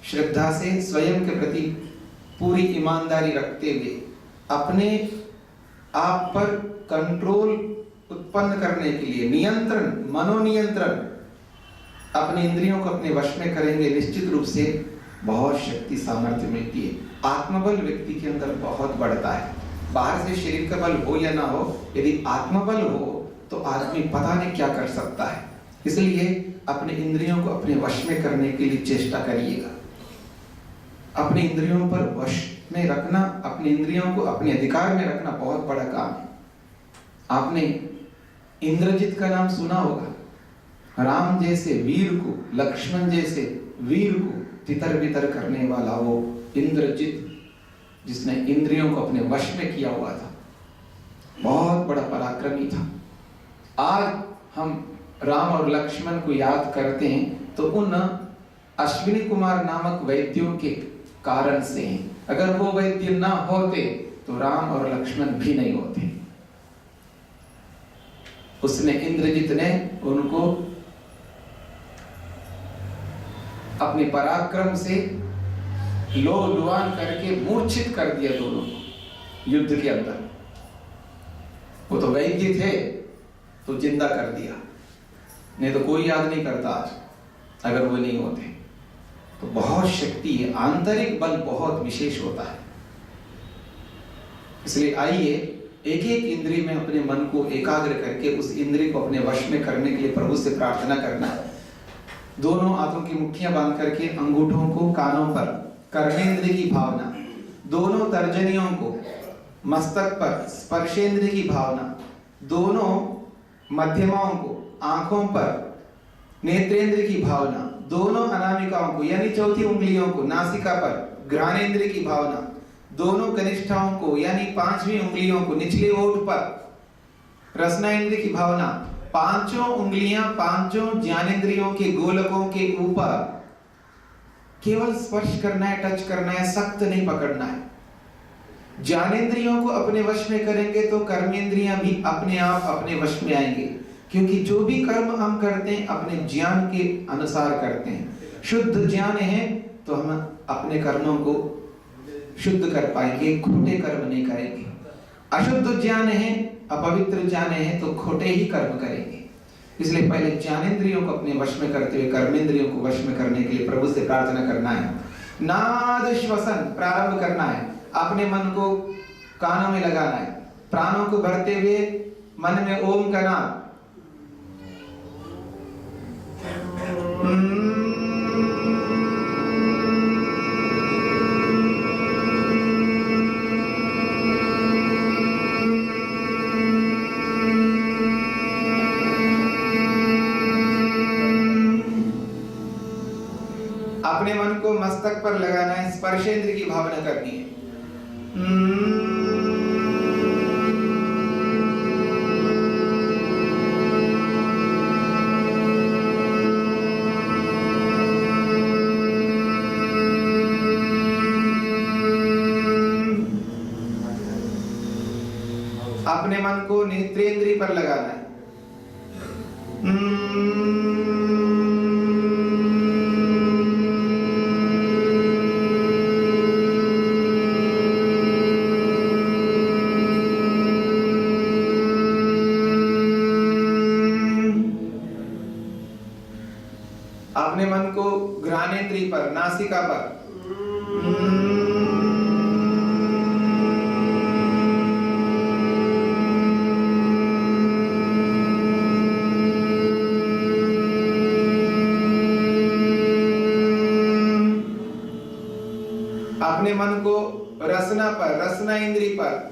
श्रद्धा से, स्वयं के प्रति पूरी ईमानदारी रखते हुए अपने आप पर कंट्रोल उत्पन्न करने के लिए नियंत्रण, मनोनियंत्रण, अपने इंद्रियों को अपने वश में करेंगे, निश्चित रूप से बहुत शक्ति, सामर्थ्य मिलती है। आत्मबल व्यक्ति के अंदर बहुत बढ़ता है। बाहर से शरीर का बल हो या ना हो, यदि आत्मबल हो तो आदमी पता नहीं क्या कर सकता है। इसलिए अपने इंद्रियों को अपने वश में करने के लिए चेष्टा करिएगा। अपने इंद्रियों पर वश में रखना, अपने इंद्रियों को अपने अधिकार में रखना बहुत बड़ा काम है। आपने इंद्रजित का नाम सुना होगा। राम जैसे वीर को, लक्ष्मण जैसे वीर को तितर बितर करने वाला वो इंद्रजित, जिसने इंद्रियों को अपने वश में किया हुआ था, बहुत बड़ा पराक्रमी था। आज हम राम और लक्ष्मण को याद करते हैं तो उन अश्विनी कुमार नामक वैद्यों के कारण से हैं। अगर वो वैद्य ना होते तो राम और लक्ष्मण भी नहीं होते। उसने, इंद्रजित ने उनको अपने पराक्रम से लोलुआन करके मूर्छित कर दिया दोनों को युद्ध के अंदर। वो तो वैद्य थे तो जिंदा कर दिया, नहीं तो कोई याद नहीं करता आज अगर वो नहीं होते। तो बहुत शक्ति है, आंतरिक बल बहुत विशेष होता है। इसलिए आइए एक एक इंद्रिय में अपने मन को एकाग्र करके उस इंद्रिय को अपने वश में करने के लिए प्रभु से प्रार्थना करना है। दोनों हाथों की मुट्ठियां बांध करके अंगूठों को कानों पर, कर्मेंद्रिय की भावना, दोनों तर्जनियों को मस्तक पर, स्पर्शेंद्रिय की भावना, दोनों मध्यमाओं को आंखों पर, नेत्रेंद्र की भावना, दोनों अनामिकाओं को यानी चौथी उंगलियों को नासिका पर, घ्राणेंद्र की भावना, दोनों कनिष्ठाओं को यानी पांचवी उंगलियों को निचले ओठ पर, रसनाएंद्र की भावना, पांचों उंगलियां पांचों ज्ञानेंद्रियों के गोलकों के ऊपर केवल स्पर्श करना है, टच करना है, सख्त नहीं पकड़ना है। ज्ञानेंद्रियों को अपने वश में करेंगे तो कर्मेंद्रियां भी अपने आप अपने वश में आएंगे, क्योंकि जो भी कर्म हम करते हैं अपने ज्ञान के अनुसार करते हैं। शुद्ध ज्ञान है तो हम अपने कर्मों को शुद्ध कर पाएंगे, खोटे कर्म नहीं करेंगे। अशुद्ध ज्ञान है, अपवित्र ज्ञान है तो खोटे ही कर्म करेंगे। इसलिए पहले ज्ञानेंद्रियों को अपने वश में करते हुए कर्मेंद्रियों को वश में करने के लिए प्रभु से प्रार्थना करना है। नाद श्वसन प्रारंभ करना है, अपने मन को कानों में लगाना है, प्राणों को भरते हुए मन में ओम का नाम। अपने मन को मस्तक पर लगाना है, स्पर्शेंद्र की भावना करनी है। अपने मन को नेत्रेंद्रिय पर लगाना है। अपने मन को घ्राणेंद्रिय पर, नासिका पर, अपने मन को रसना पर, रसना इंद्रिय पर,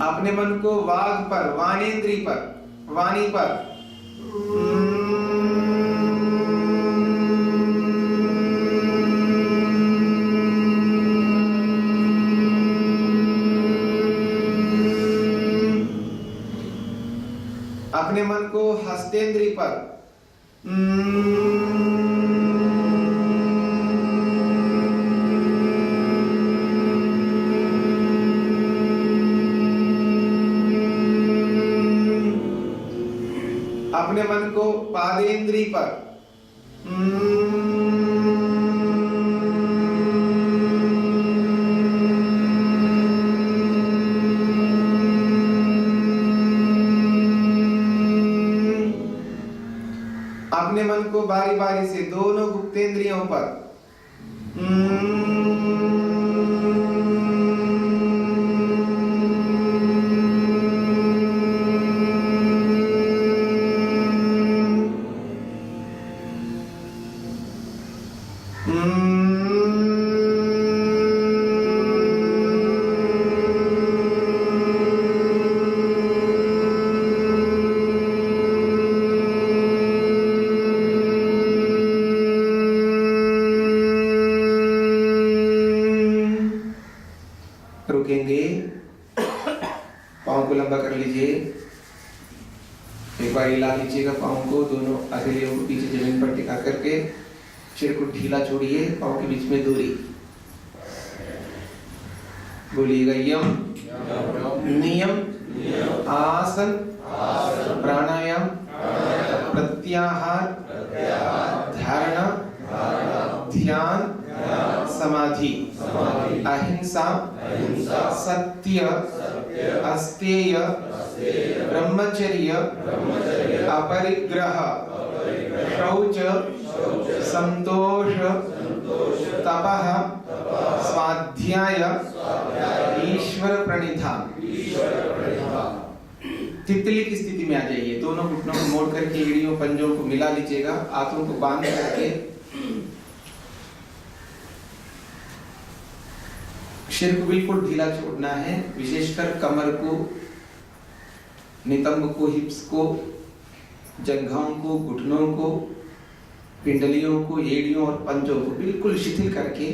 अपने मन को वाग पर, वाणेंद्रिय पर, वाणी पर, अपने मन को हस्तेंद्रिय पर, अपने मन को पादेंद्रिय पर, अपने मन को बारी बारी से दोनों गुप्तेंद्रियों पर, रुक रुकेंगे, पाँव को लंबा कर लीजिए, एक बार हिला लीजिएगा पाँव को, दोनों हथेलियों को पीछे जमीन पर टिका करके, सिर को ढीला छोड़िए, पाँव के बीच में दूरी। बोलिएगा यम नियम आसन प्राणायाम प्रत्याहार धारणा ध्यान समाधि अहिंसा सत्य अस्तेय ब्रह्मचर्य अपरिग्रह शौच संतोष तपः स्वाध्याय ईश्वर प्रणिधान। तितली की स्थिति में आ जाइए, दोनों घुटनों को मोड़ करके एड़ियों पंजों को मिला लीजिएगा, हाथों को बांध करके सिर को बिल्कुल ढीला छोड़ना है, विशेषकर कमर को, नितंब को, हिप्स को, जंघाओं को, घुटनों को, पिंडलियों को, एड़ियों और पंजों को बिल्कुल शिथिल करके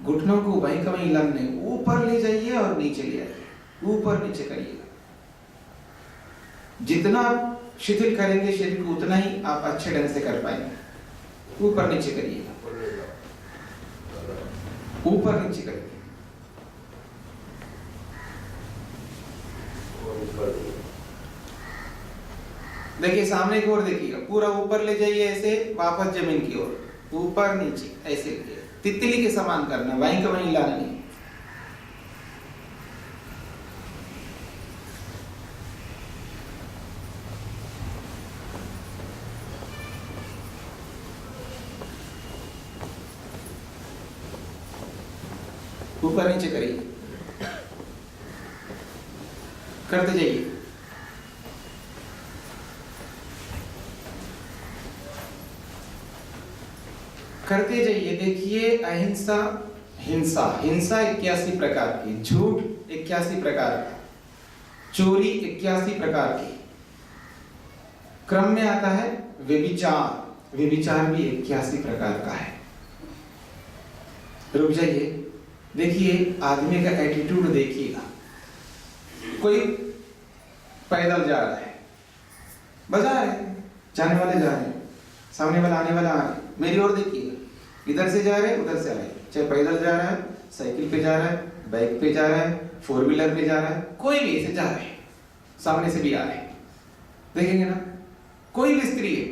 घुटनों को वहीं का वहीं हिलाने, ऊपर ले जाइए और नीचे ले आइए, ऊपर नीचे करिएगा। जितना शिथिल करेंगे शरीर को उतना ही आप अच्छे ढंग से कर पाएंगे। ऊपर नीचे करिएगा, ऊपर नीचे करिए। देखिए सामने की ओर देखिएगा, पूरा ऊपर ले जाइए, ऐसे वापस जमीन की ओर, ऊपर नीचे ऐसे तितली के समान करना, वहीं का वहीं लाना नहीं। ऊपर नीचे करिए, करते जाइए। करते जाइए। देखिए अहिंसा, हिंसा, हिंसा 81 प्रकार की, झूठ 81 प्रकार का, चोरी 81 प्रकार की, क्रम में आता है व्यभिचार, व्यभिचार भी 81 प्रकार का है। रुक जाइए, देखिए आदमी का एटीट्यूड देखिएगा। कोई पैदल जा रहा है, बजा रहे हैं, जाने वाले जा रहे हैं, सामने वाला आने वाला आ रहे हैं, मेरी ओर देखिएगा, इधर से जा रहे हैं उधर से आ रहे हैं, चाहे पैदल जा रहा है, साइकिल पे जा रहा है, बाइक पे जा रहा है, फोर व्हीलर पे जा रहा है, कोई भी ऐसे जा रहे हैं, सामने से भी आ रहे हैं, देखेंगे ना, कोई भी स्त्री है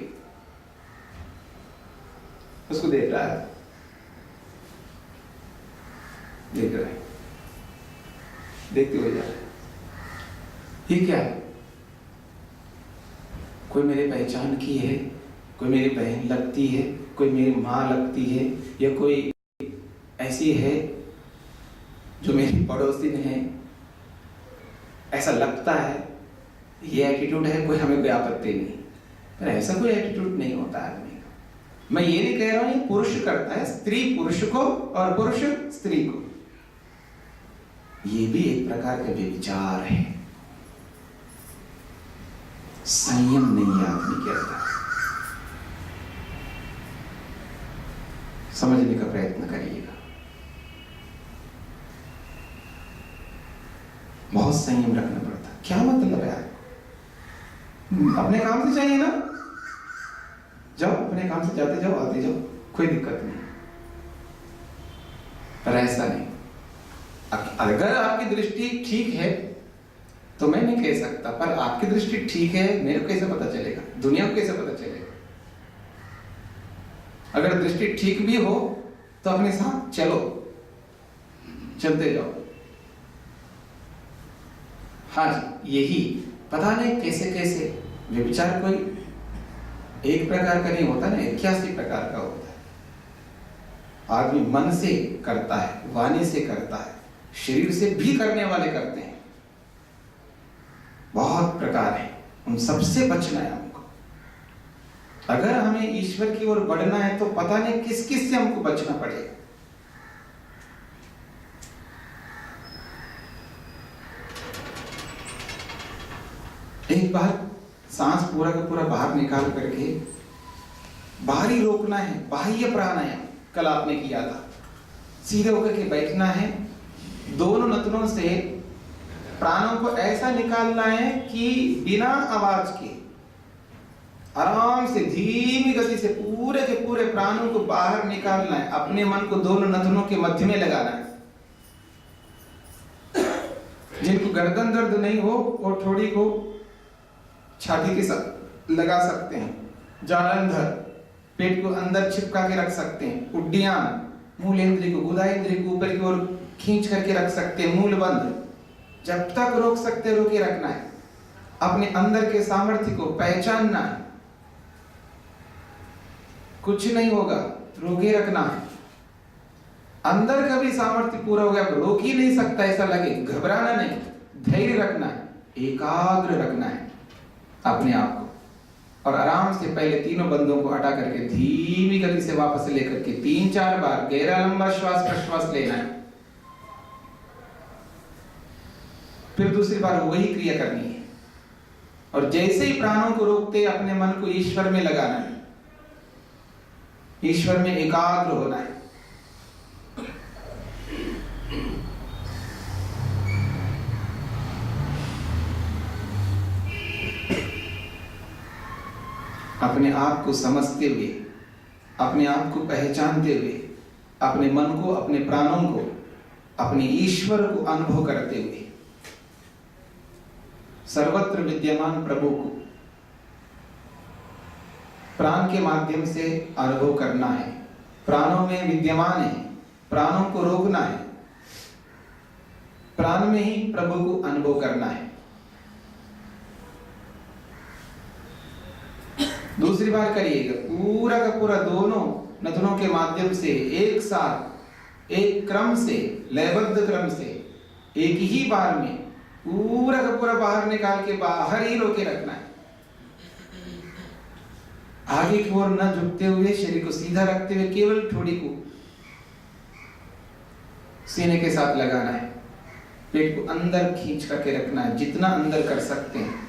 उसको देख रहा है, देख रहा है, देखते हुए जा रहा है। ये क्या है? कोई मेरे पहचान की है, कोई मेरी बहन लगती है, कोई मेरी माँ लगती है, या कोई ऐसी है जो मेरी पड़ोसी है, ऐसा लगता है, ये एटीट्यूड है, कोई हमें कोई आपत्ति नहीं। पर ऐसा कोई एटीट्यूड नहीं होता आदमी का। मैं ये नहीं कह रहा हूं ये पुरुष करता है, स्त्री पुरुष को और पुरुष स्त्री को, ये भी एक प्रकार का व्यभिचार है। संयम नहीं है आदमी के अंदर। समझने का प्रयत्न करिएगा, बहुत संयम रखना पड़ता है। क्या मतलब है? अपने काम से चाहिए ना, जाओ अपने काम से, जाते जाओ आते जाओ, कोई दिक्कत नहीं। पर ऐसा नहीं। अगर आपकी दृष्टि ठीक है तो मैं नहीं कह सकता, पर आपकी दृष्टि ठीक है मेरे को कैसे पता चलेगा, दुनिया को कैसे पता चलेगा? अगर दृष्टि ठीक भी हो तो अपने साथ चलो, चलते जाओ। हाँ जी, यही पता नहीं कैसे कैसे व्यभिचार कोई एक प्रकार का नहीं होता ना, 81 प्रकार का होता है। आदमी मन से करता है, वाणी से करता है, शरीर से भी करने वाले करते हैं, बहुत प्रकार है, उन सबसे बचना है हमको। अगर हमें ईश्वर की ओर बढ़ना है तो पता नहीं किस किस से हमको बचना पड़ेगा। एक बार सांस पूरा का पूरा बाहर निकाल करके बाहर ही रोकना है, बाह्य प्राणायाम कल आपने किया था। सीधे होकर के बैठना है, दोनों नथनों से प्राणों को ऐसा निकालना है कि बिना आवाज के आराम से धीमी गति से पूरे के पूरे प्राणों को बाहर निकालना है। अपने मन को दोनों नथनों के मध्य में लगाना है। जिनको गर्दन दर्द नहीं हो वो ठोड़ी को छाती के साथ लगा सकते हैं। जालंधर पेट को अंदर चिपका के रख सकते हैं। उड्डयन मूलेंद्री को गुदाइंद्री को ऊपर की ओर खींच करके रख सकते हैं। मूल बंद जब तक रोक सकते रोके रखना है। अपने अंदर के सामर्थ्य को पहचानना है। कुछ नहीं होगा, रोके रखना है। अंदर का भी सामर्थ्य पूरा हो गया, रोक ही नहीं सकता ऐसा लगे, घबराना नहीं, धैर्य रखना है, एकाग्र रखना है अपने आप को। और आराम से पहले तीनों बंदों को हटा करके धीमी गति से वापस लेकर के 3-4 बार गहरा लंबा श्वास प्रश्वास लेना है। फिर दूसरी बार वही क्रिया करनी है। और जैसे ही प्राणों को रोकते अपने मन को ईश्वर में लगाना है, ईश्वर में एकाग्र होना है। अपने आप को समझते हुए, अपने आप को पहचानते हुए, अपने मन को, अपने प्राणों को, अपने ईश्वर को अनुभव करते हुए सर्वत्र विद्यमान प्रभु को प्राण के माध्यम से अनुभव करना है। प्राणों में विद्यमान है, प्राणों को रोकना है, प्राण में ही प्रभु को अनुभव करना है। दूसरी बार करिएगा, पूरा का पूरा दोनों नथनों के माध्यम से एक साथ, एक क्रम से, लयबद्ध क्रम से, एक ही बार में पूरा का पूरा बाहर निकाल के बाहर ही रोके रखना है। आगे की ओर न झुकते हुए, शरीर को सीधा रखते हुए केवल ठोड़ी को सीने के साथ लगाना है। पेट को अंदर खींच करके रखना है, जितना अंदर कर सकते हैं।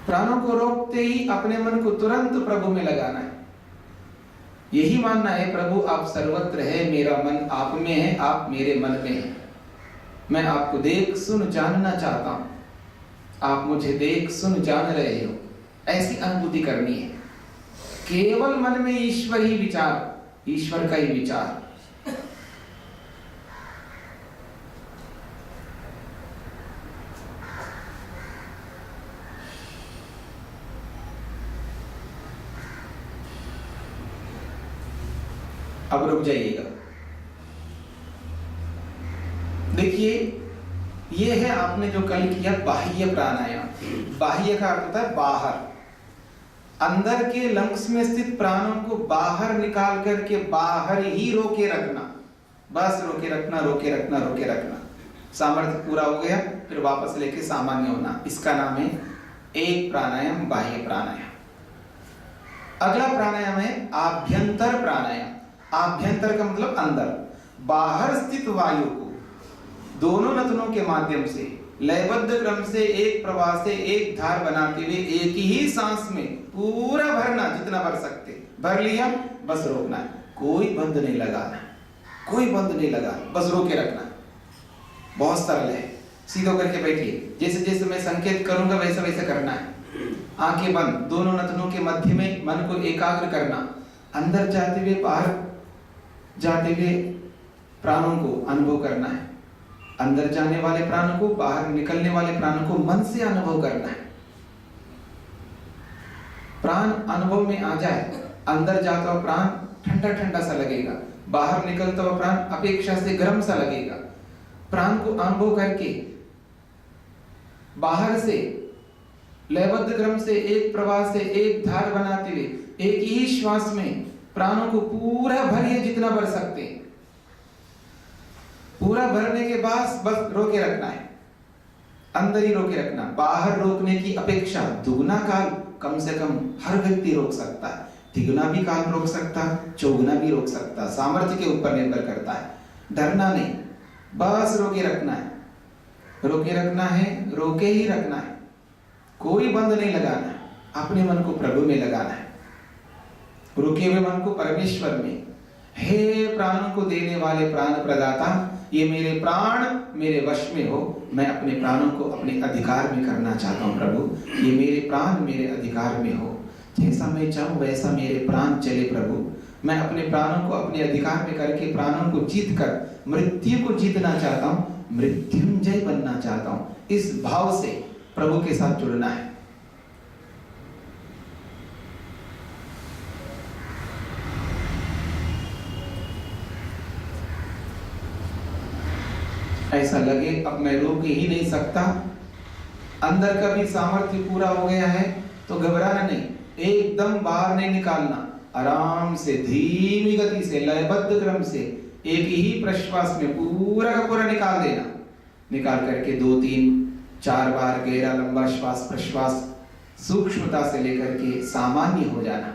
प्राणों को रोकते ही अपने मन को तुरंत प्रभु में लगाना है। यही मानना है, प्रभु आप सर्वत्र है, मेरा मन आप में है, आप मेरे मन में है। मैं आपको देख सुन जानना चाहता हूं, आप मुझे देख सुन जान रहे हो, ऐसी अनुभूति करनी है। केवल मन में ईश्वर ही विचार, ईश्वर का ही विचार। अब रुक जाइएगा। देखिए, ये है आपने जो कल किया बाह्य प्राणायाम। बाह्य का अर्थ होता है बाहर, अंदर के लंग्स में स्थित प्राणों को बाहर निकाल करके बाहर ही रोके रखना। बस रोके रखना, रोके रखना, रोके रखना। सामर्थ्य पूरा हो गया, फिर वापस लेके सामान्य होना। इसका नाम है एक प्राणायाम, बाह्य प्राणायाम। अगला प्राणायाम है आभ्यंतर प्राणायाम। आभ्यंतर का मतलब अंदर, बाहर स्थित वायु को दोनों नथनों के माध्यम से लयबद्ध क्रम से एक प्रवाह से एक धार बनाते हुए एक ही सांस में पूरा भरना, जितना भर सकते। भर लिया, बस रोकना है, कोई बंद नहीं लगाना, कोई बंद नहीं लगाना, बस रोके रखना। बहुत सरल है, सीधो करके बैठिए। जैसे जैसे मैं संकेत करूंगा वैसे वैसे करना है। आंखें बंद, दोनों नथनों के मध्य में मन को एकाग्र करना। अंदर जाते हुए, बाहर जाते हुए प्राणों को अनुभव करना है। अंदर जाने वाले प्राणों को, बाहर निकलने वाले प्राणों को मन से अनुभव करना है। प्राण अनुभव में आ जाए, अंदर जाता हुआ प्राण ठंडा ठंडा सा लगेगा, बाहर निकलता हुआ प्राण अपेक्षा से गर्म सा लगेगा। प्राण को अनुभव करके बाहर से लयबद्ध क्रम से एक प्रवाह से एक धार बनाते हुए एक ही श्वास में प्राणों को पूरा भरिए, जितना भर सकते हैं। पूरा भरने के बाद बस रोके रखना है, अंदर ही रोके रखना। बाहर रोकने की अपेक्षा दुगना काल कम से कम हर व्यक्ति रोक सकता है। तिगुना भी काल रोक सकता, चौगुना भी रोक सकता, सामर्थ्य के ऊपर निर्भर करता है। डरना नहीं, बस रोके रखना है, रोके रखना है, रोके ही रखना है। कोई बंद नहीं लगाना, अपने मन को प्रभु में लगाना है। रुके हुए मन को परमेश्वर में, हे प्राणों को देने वाले प्राण प्रदाता, ये मेरे प्राण मेरे वश में हो। मैं अपने प्राणों को अपने अधिकार में करना चाहता हूँ प्रभु। ये मेरे प्राण मेरे अधिकार में हो। जैसा मैं चाहूँ वैसा मेरे प्राण चले प्रभु। मैं अपने प्राणों को अपने अधिकार में करके प्राणों को जीत कर मृत्यु को जीतना चाहता हूँ, मृत्युंजय बनना चाहता हूँ। इस भाव से प्रभु के साथ जुड़ना है। ऐसा लगे अब मैं रोक ही नहीं सकता, अंदर का भी सामर्थ्य पूरा हो गया है तो घबराना नहीं, एकदम बाहर नहीं निकालना। आराम से धीमी गति से लयबद्ध क्रम से एक ही प्रश्वास में पूरा का पूरा निकाल देना। निकाल करके 2 3 4 बार गहरा लंबा श्वास प्रश्वास सूक्ष्मता से लेकर के सामान्य हो जाना।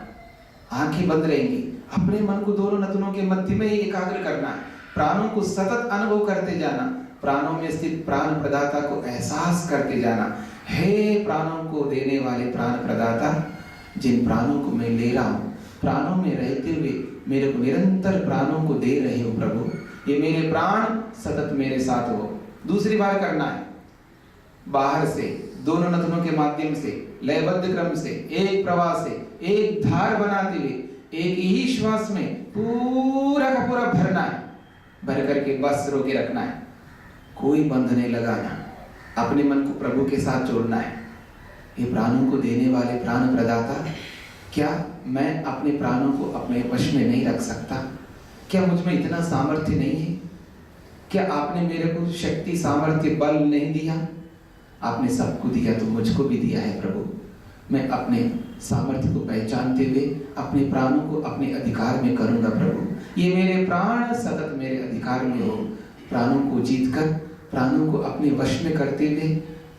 आंखें बंद रहेंगी। अपने मन को दोनों नथनों के मध्य में ही एकाग्र करना। प्राणों को सतत अनुभव करते जाना। प्राणों में स्थित प्राण प्रदाता को एहसास करते जाना। हे प्राणों को देने वाले प्राण प्रदाता, जिन प्राणों को मैं ले रहा हूँ, प्राणों में रहते हुए मेरे को निरंतर प्राणों को दे रहे हो प्रभु। ये मेरे प्राण सतत मेरे साथ हो। दूसरी बार करना है। बाहर से दोनों नथनों के माध्यम से लयबद्ध क्रम से एक प्रवाह से एक धार बनाते हुए एक ही श्वास में पूरा का पूरा भरना है। भर करके बस रोके रखना है। कोई बंध नहीं लगाना। अपने मन को प्रभु के साथ जोड़ना है। ये प्राणों को देने वाले प्राण प्रदाता, क्या मैं अपने प्राणों को अपने वश में नहीं रख सकता? क्या मुझ में इतना सामर्थ्य नहीं है? क्या आपने मेरे को शक्ति सामर्थ्य बल नहीं दिया? आपने सबको दिया तो मुझको भी दिया है प्रभु। मैं अपने सामर्थ्य को पहचानते हुए अपने प्राणों को अपने अधिकार में करूंगा प्रभु। ये मेरे प्राण सतत मेरे अधिकार में हो। प्राणों को जीतकर प्राणों को अपने वश में करते हुए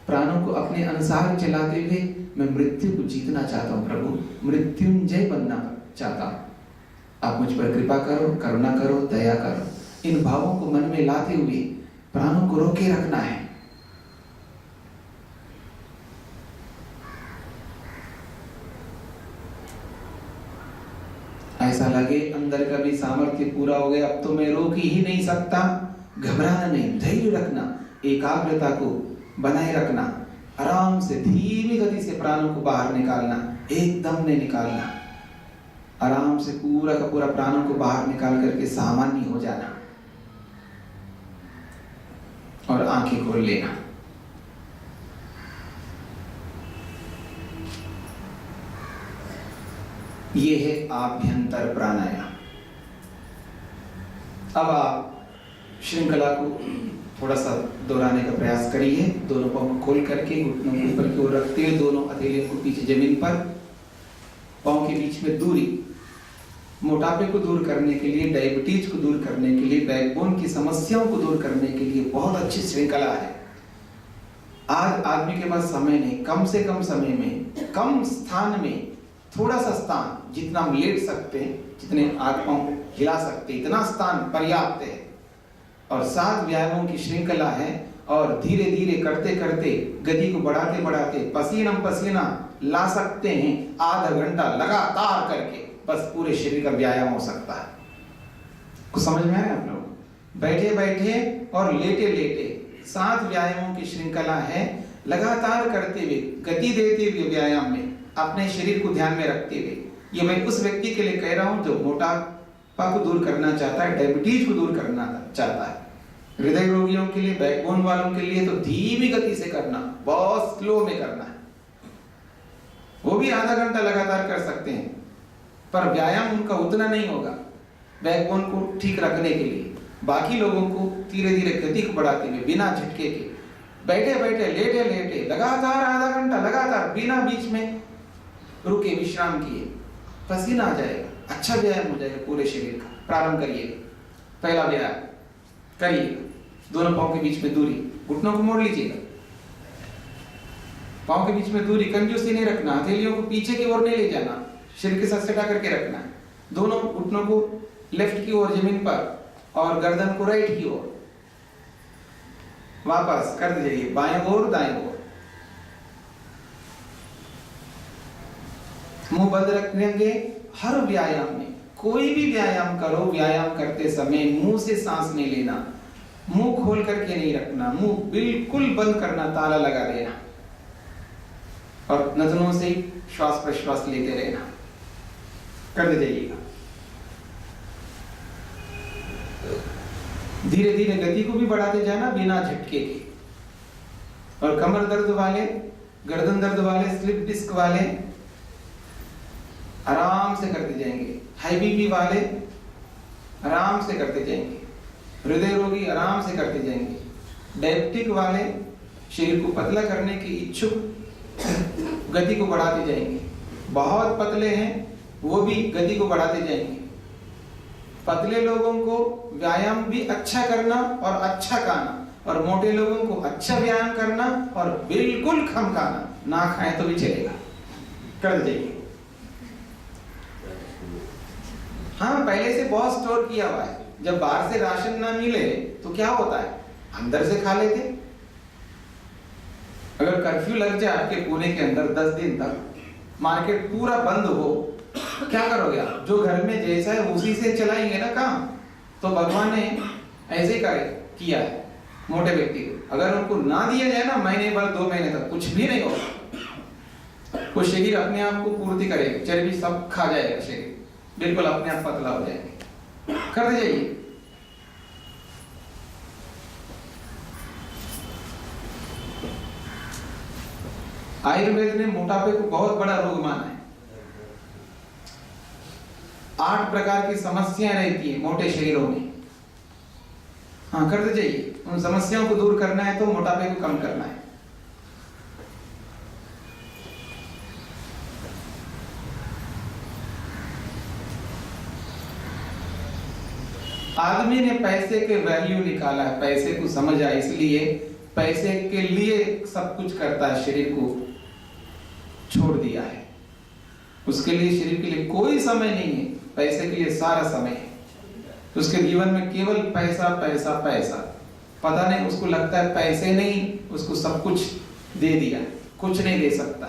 प्राणों को अपने अनुसार चलाते हुए मैं मृत्यु को जीतना चाहता हूँ प्रभु। मृत्युंजय बनना चाहता हूँ। आप मुझ पर कृपा करो, करुणा करो, दया करो। इन भावों को मन में लाते हुए प्राणों को रोके रखना है। ऐसा लगे अंदर का भी सामर्थ्य पूरा हो गया, अब तो मैं रोक ही नहीं सकता। घबराना नहीं, धैर्य रखना, एकाग्रता को बनाए रखना। आराम से धीमी गति से प्राणों को बाहर निकालना, एकदम नहीं निकालना। आराम से पूरा का पूरा प्राणों को बाहर निकाल करके सामान्य हो जाना और आंखें खोल लेना। ये है आभ्यंतर प्राणायाम। अब आप श्रृंखला को थोड़ा सा दोहराने का प्रयास करिए। दोनों पांव को खोल करके घुटनों को ऊपर की ओर रखते हुए दोनों हथेलियों को पीछे जमीन पर, पांव के बीच में दूरी, मोटापे को दूर करने के लिए, डायबिटीज को दूर करने के लिए, बैकबोन की समस्याओं को दूर करने के लिए बहुत अच्छी श्रृंखला है। आज आदमी के पास समय नहीं, कम से कम समय में कम स्थान में थोड़ा सा स्थान, जितना हम लेट सकते हैं, जितने हाथ पांव हिला सकते हैं, इतना स्थान पर्याप्त है। और 7 व्यायामों की श्रृंखला है और धीरे धीरे करते करते गति को बढ़ाते बढ़ाते पसीना पसीना ला सकते हैं। आधा घंटा लगातार करके बस पूरे शरीर का व्यायाम हो सकता है। कुछ समझ में आया आप लोग? बैठे बैठे और लेटे लेटे 7 व्यायामों की श्रृंखला है। लगातार करते हुए, गति देते हुए व्यायाम में अपने शरीर को ध्यान में रखते हुए। ये मैं उस व्यक्ति के लिए कह रहा हूं जो मोटापा को दूर करना चाहता है, डायबिटीज को दूर करना चाहता है। हृदय रोगियों के लिए, बैकबोन वालों के लिए तो धीमी गति से करना, बहुत स्लो में करना है। वो भी आधा घंटा लगातार कर सकते हैं, पर व्यायाम उनका उतना नहीं होगा बैकबोन को ठीक रखने के लिए। बाकी लोगों को धीरे धीरे गति को बढ़ाते हुए बिना झटके के, बैठे बैठे लेटे लेटे लगातार आधा घंटा लगातार बिना बीच में रुके विश्राम किए, पसीना आ जाएगा, अच्छा व्यायाम हो जाएगा पूरे शरीर का। प्रारंभ करिए। पहला व्यायाम करिए। दोनों पांव के बीच में दूरी, घुटनों को मोड़ लीजिएगा। पांव के बीच में दूरी कंजूसी नहीं रखना, हथेलियों को पीछे की ओर नहीं ले जाना, शरीर के साथ सटा करके रखना है। दोनों घुटनों को लेफ्ट की ओर जमीन पर और गर्दन को राइट की ओर। वापस कर दीजिए बाएं ओर दाएं ओर। मुंह बंद रखेंगे। हर व्यायाम में कोई भी व्यायाम करो, व्यायाम करते समय मुंह से सांस नहीं लेना, मुंह खोल करके नहीं रखना, मुंह बिल्कुल बंद करना, ताला लगा देना और नजरों से श्वास प्रश्वास लेते रहना। करते जाइएगा। धीरे धीरे गति को भी बढ़ाते जाना बिना झटके के। और कमर दर्द वाले, गर्दन दर्द वाले, स्लिप डिस्क वाले आराम से करते जाएंगे। हाई बीपी वाले आराम से करते जाएंगे। हृदय रोगी आराम से करते जाएंगे। डायबिटिक वाले शरीर को पतला करने के इच्छुक गति को बढ़ाते जाएंगे। बहुत पतले हैं वो भी गति को बढ़ाते जाएंगे। पतले लोगों को व्यायाम भी अच्छा करना और अच्छा खाना, और मोटे लोगों को अच्छा व्यायाम करना और बिल्कुल कम खाना, ना खाएं तो भी चलेगा। कर जाइए। हाँ, पहले से बहुत स्टोर किया हुआ है। जब बाहर से राशन ना मिले तो क्या होता है, अंदर से खा लेते। अगर कर्फ्यू लग जाए आपके पुणे के अंदर 10 दिन तक, मार्केट पूरा बंद हो, क्या करोगे आप? जो घर में जैसा है उसी से चलाएंगे ना काम। तो भगवान ने ऐसे ही किया है मोटे व्यक्ति को। अगर उनको ना दिया जाए ना महीने भर 2 महीने तक, कुछ भी नहीं होगा। वो शरीर अपने आप को पूर्ति करेगा, चर्बी सब खा जाएगा, शरीर बिल्कुल अपने आप पतला हो जाएगा। करते जाइए। आयुर्वेद ने मोटापे को बहुत बड़ा रोग माना है। 8 प्रकार की समस्याएं रहती है मोटे शरीरों में। हाँ, करते जाइए। उन समस्याओं को दूर करना है तो मोटापे को कम करना है। आदमी ने पैसे के वैल्यू निकाला है, पैसे को समझा, इसलिए पैसे के लिए सब कुछ करता है, शरीर को छोड़ दिया है। उसके लिए शरीर के लिए कोई समय नहीं है, पैसे के लिए सारा समय है। तो उसके जीवन में केवल पैसा पैसा पैसा। पता नहीं उसको लगता है पैसे नहीं, उसको सब कुछ दे दिया, कुछ नहीं दे सकता।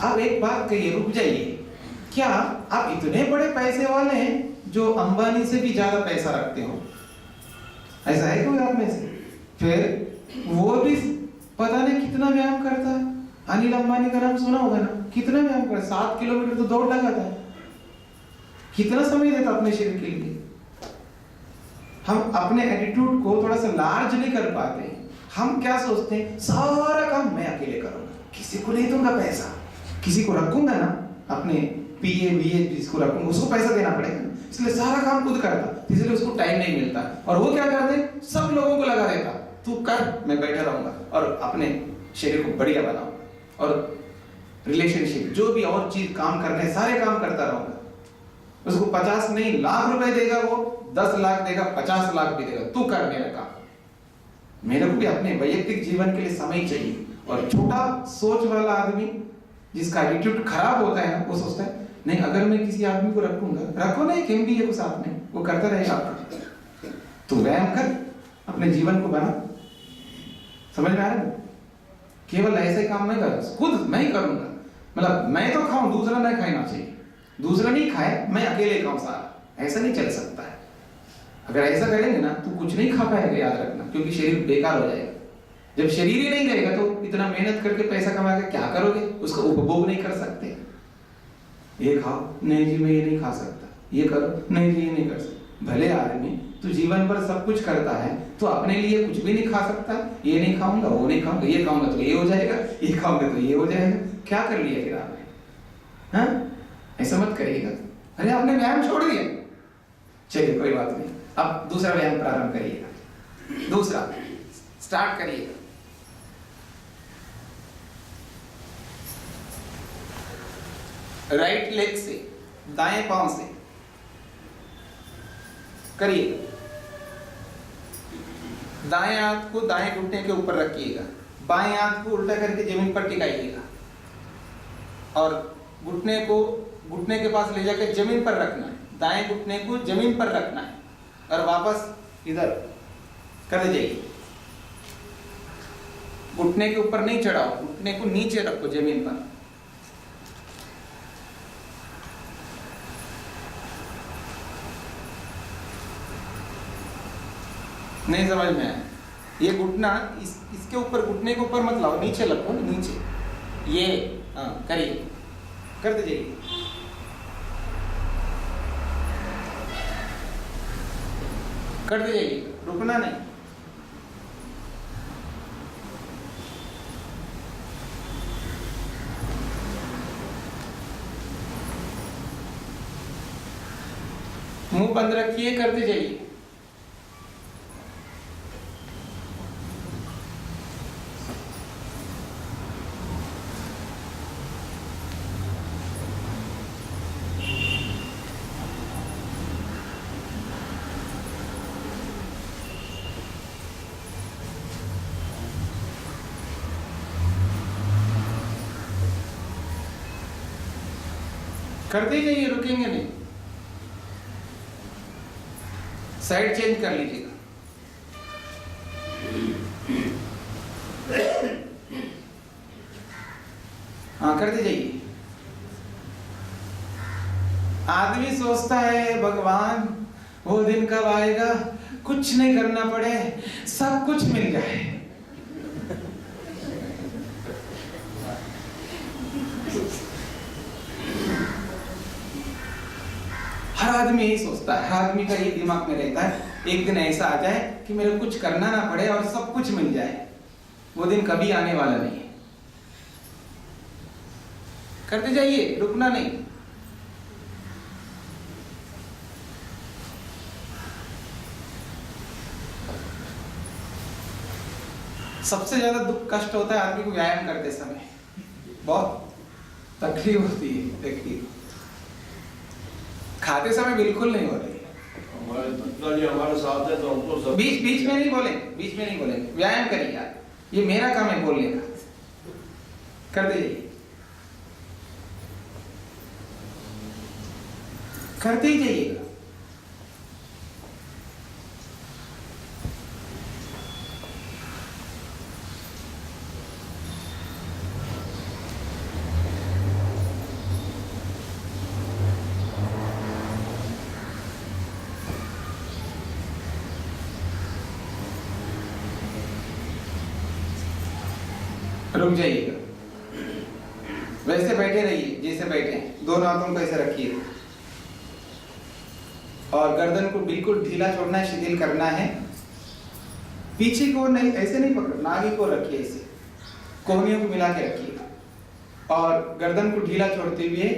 अब एक बात कहिए, रुक जाइए। क्या आप इतने बड़े पैसे वाले हैं जो अंबानी से भी ज्यादा पैसा रखते हो? ऐसा है कोई आप में से? फिर वो भी पता नहीं कितना व्यायाम करता है। अनिल अंबानी का नाम सुना होगा ना, कितना व्यायाम करता है, 7 किलोमीटर तो दौड़ लगाता है। कितना समय देता अपने शरीर के लिए। हम अपने एटीट्यूड को थोड़ा सा लार्ज नहीं कर पाते। हम क्या सोचते हैं, सारा काम मैं अकेले करूंगा, किसी को नहीं दूंगा पैसा, किसी को रखूंगा ना, अपने पीए बीए जिसको रखूंगा उसको पैसा देना पड़ेगा, इसलिए सारा काम खुद करता, इसलिए उसको टाइम नहीं मिलता। और वो क्या करते, सब लोगों को लगा देता, तू कर, मैं बैठा रहूंगा और अपने शरीर को बढ़िया बनाऊंगा और रिलेशनशिप जो भी और चीज काम करने सारे काम करता रहूंगा। उसको 50 नहीं लाख रुपए देगा, वो 10 लाख देगा, 50 लाख भी देगा, तू कर मेरा काम। मेरे को भी अपने वैयक्तिक जीवन के लिए समय चाहिए। और छोटा सोच वाला आदमी जिसका एटीट्यूड खराब होता है, वो सोचता है नहीं, अगर मैं किसी आदमी को रखूंगा, रखो ना एक MBA को साथ में, वो करता रहेगा आपका। तो व्यायाम कर, अपने जीवन को बना। समझ में आ रहा है? केवल ऐसे काम नहीं कर, खुद मैं ही करूंगा। मतलब मैं तो खाऊं, दूसरा नहीं खाना चाहिए, दूसरा नहीं खाए, मैं अकेले खाऊं सारा। ऐसा नहीं चल सकता है। अगर ऐसा करेंगे ना तो कुछ नहीं खा पाएगा, याद रखना, क्योंकि शरीर बेकार हो जाएगा। जब शरीर ही नहीं रहेगा तो इतना मेहनत करके पैसा कमा के क्या करोगे? उसका उपभोग नहीं कर सकते। ये खाओ, नहीं जी मैं ये नहीं खा सकता, ये करो, नहीं जी ये नहीं कर सकता। भले आदमी तो जीवन भर सब कुछ करता है, तो अपने लिए कुछ भी नहीं खा सकता। ये नहीं खाऊंगा, वो नहीं खाऊंगा, ये खाऊंगा तो ये हो जाएगा, ये खाऊंगा तो ये हो जाएगा। क्या कर लिया फिर आपने? हाँ, ऐसा मत करिएगा। अरे आपने व्यायाम छोड़ दिया, चलिए कोई बात नहीं, अब दूसरा व्यायाम प्रारंभ करिएगा। दूसरा स्टार्ट करिएगा। राइट लेग से, दाएं पांव से करिएगा। दाएं हाथ को दाएं घुटने के ऊपर रखिएगा, बाएं हाथ को उल्टा करके जमीन पर टिकाइएगा और घुटने को घुटने के पास ले जाकर जमीन पर रखना है। दाएं घुटने को जमीन पर रखना है और वापस इधर कर जाइए। घुटने के ऊपर नहीं चढ़ाओ, घुटने को नीचे रखो जमीन पर। नहीं समझ में आया। ये घुटना इसके ऊपर, घुटने के ऊपर मत लाओ, नीचे रखो, नीचे। ये हाँ करिए, करते जाइए। करते जाइए, रुकना नहीं। मुंह बंद रखिए, करते जाइए। करते जाइए, रुकेंगे नहीं। साइड चेंज कर लीजिएगा। हाँ करते जाइए। आदमी सोचता है भगवान वो दिन कब आएगा, कुछ नहीं करना पड़े, सब कुछ मिल जाए। हर आदमी यही सोचता है, हर आदमी का ये दिमाग में रहता है, एक दिन ऐसा आ जाए कि मेरे कुछ करना ना पड़े और सब कुछ मिल जाए। वो दिन कभी आने वाला नहीं है। करते जाइए, रुकना नहीं। सबसे ज्यादा दुख कष्ट होता है आदमी को व्यायाम करते समय, बहुत तकलीफ होती है। देखिए खाते समय बिल्कुल नहीं हो रही। हमारे पिताजी हमारे साथ है तो हमको सब बीच बीच में नहीं बोले, बीच में नहीं बोले। व्यायाम करिए यार, ये मेरा काम है बोलने का। करते जाइए, करते ही जाइएगा। रुक जाइएगा, वैसे बैठे रहिए जैसे बैठे हैं। दोनों हाथों को ऐसे रखिए और गर्दन को बिल्कुल ढीला छोड़ना है, शिथिल करना है। पीछे को नहीं, ऐसे नहीं पकड़ना, आगे को रखिए, ऐसे कोहनियों को मिला के रखिए और गर्दन को ढीला छोड़ते हुए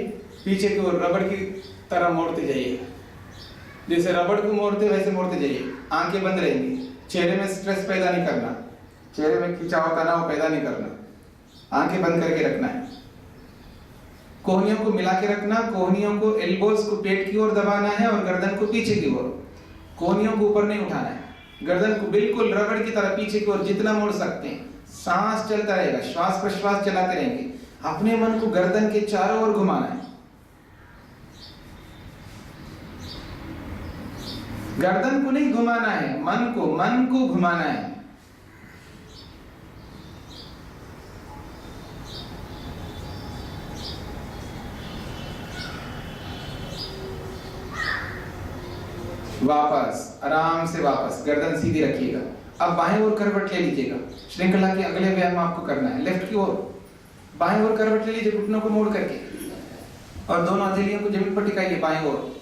पीछे की ओर रबड़ की तरह मोड़ते जाइए। जैसे रबड़ को मोड़ते वैसे मोड़ते जाइए। आंखें बंद रहेंगी, चेहरे में स्ट्रेस पैदा नहीं करना, चेहरे में खिंचाव तनाव पैदा नहीं करना, आंखें बंद करके रखना है। कोहनियों को मिला के रखना, कोहनियों को, एल्बोज को पेट की ओर दबाना है और गर्दन को पीछे की ओर। कोहनियों को ऊपर नहीं उठाना है, गर्दन को बिल्कुल रबड़ की तरह पीछे की ओर जितना मोड़ सकते हैं। सांस चलता रहेगा, श्वास प्रश्वास चलाते रहेंगे। अपने मन को गर्दन के चारों ओर घुमाना है, गर्दन को नहीं घुमाना है, मन को घुमाना है। वापस, आराम से वापस, गर्दन सीधी रखिएगा। अब बाएं ओर करवट ले लीजिएगा। श्रृंखला के अगले व्यायाम आपको करना है। लेफ्ट की ओर बाएं ओर करवट ले लीजिए, घुटनों को मोड़ करके और दोनों हथेलियों को जमीन पर टिकाइए बाएं ओर।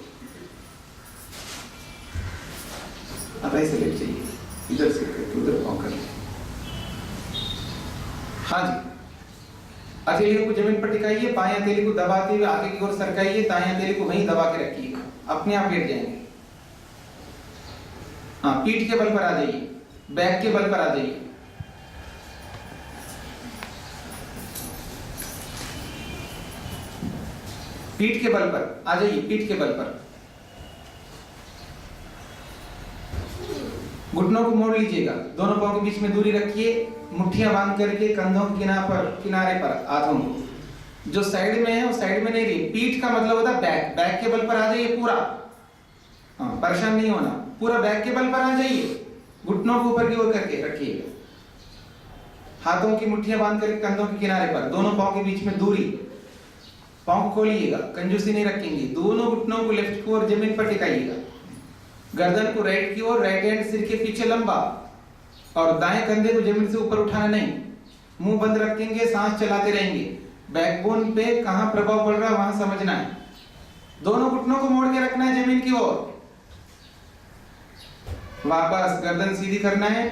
अब ऐसे लेट जाइए, इधर से करके उधर पाँव कर लीजिए। हाँ जी, हथेलियों को जमीन पर टिकाइए, बाएं हथेली को दबाते हुए आगे की ओर सरकाइए, दाएं हथेली को वहीं दबा के रखिए, अपने आप लेट जाएंगे। हाँ, पीठ के बल पर आ जाइए, बैक के बल पर आ जाइए। पीठ के बल पर आ जाइए, पीठ के बल पर। घुटनों को मोड़ लीजिएगा, दोनों पांव के बीच में दूरी रखिए, मुट्ठियां बांध करके कंधों के किनारे पर हाथों को। जो साइड में है वो साइड में नहीं रही। पीठ का मतलब होता है बैक, बैक के बल पर आ जाइए पूरा। हाँ, परेशान नहीं होना, पूरा बैक के बल पर आ जाइए। घुटनों को ऊपर की ओर करके रखिएगा, हाथों की मुट्ठियां बांध करके कंधों के किनारे पर, दोनों पांव के बीच में दूरी। पांव को खोलिएगा, कंजूसी नहीं रखेंगे। दोनों घुटनों को लेफ्ट की ओर जमीन पर टिकाइएगा। गर्दन को राइट की ओर, राइट हैंड सिर के पीछे लंबा, और दाएं कंधे को जमीन से ऊपर उठाना नहीं। मुंह बंद रखेंगे, सांस चलाते रहेंगे। बैकबोन पे कहां प्रभाव पड़ रहा है वहां समझना है। दोनों घुटनों को मोड़ के रखना है जमीन की ओर। वापस गर्दन सीधी करना है,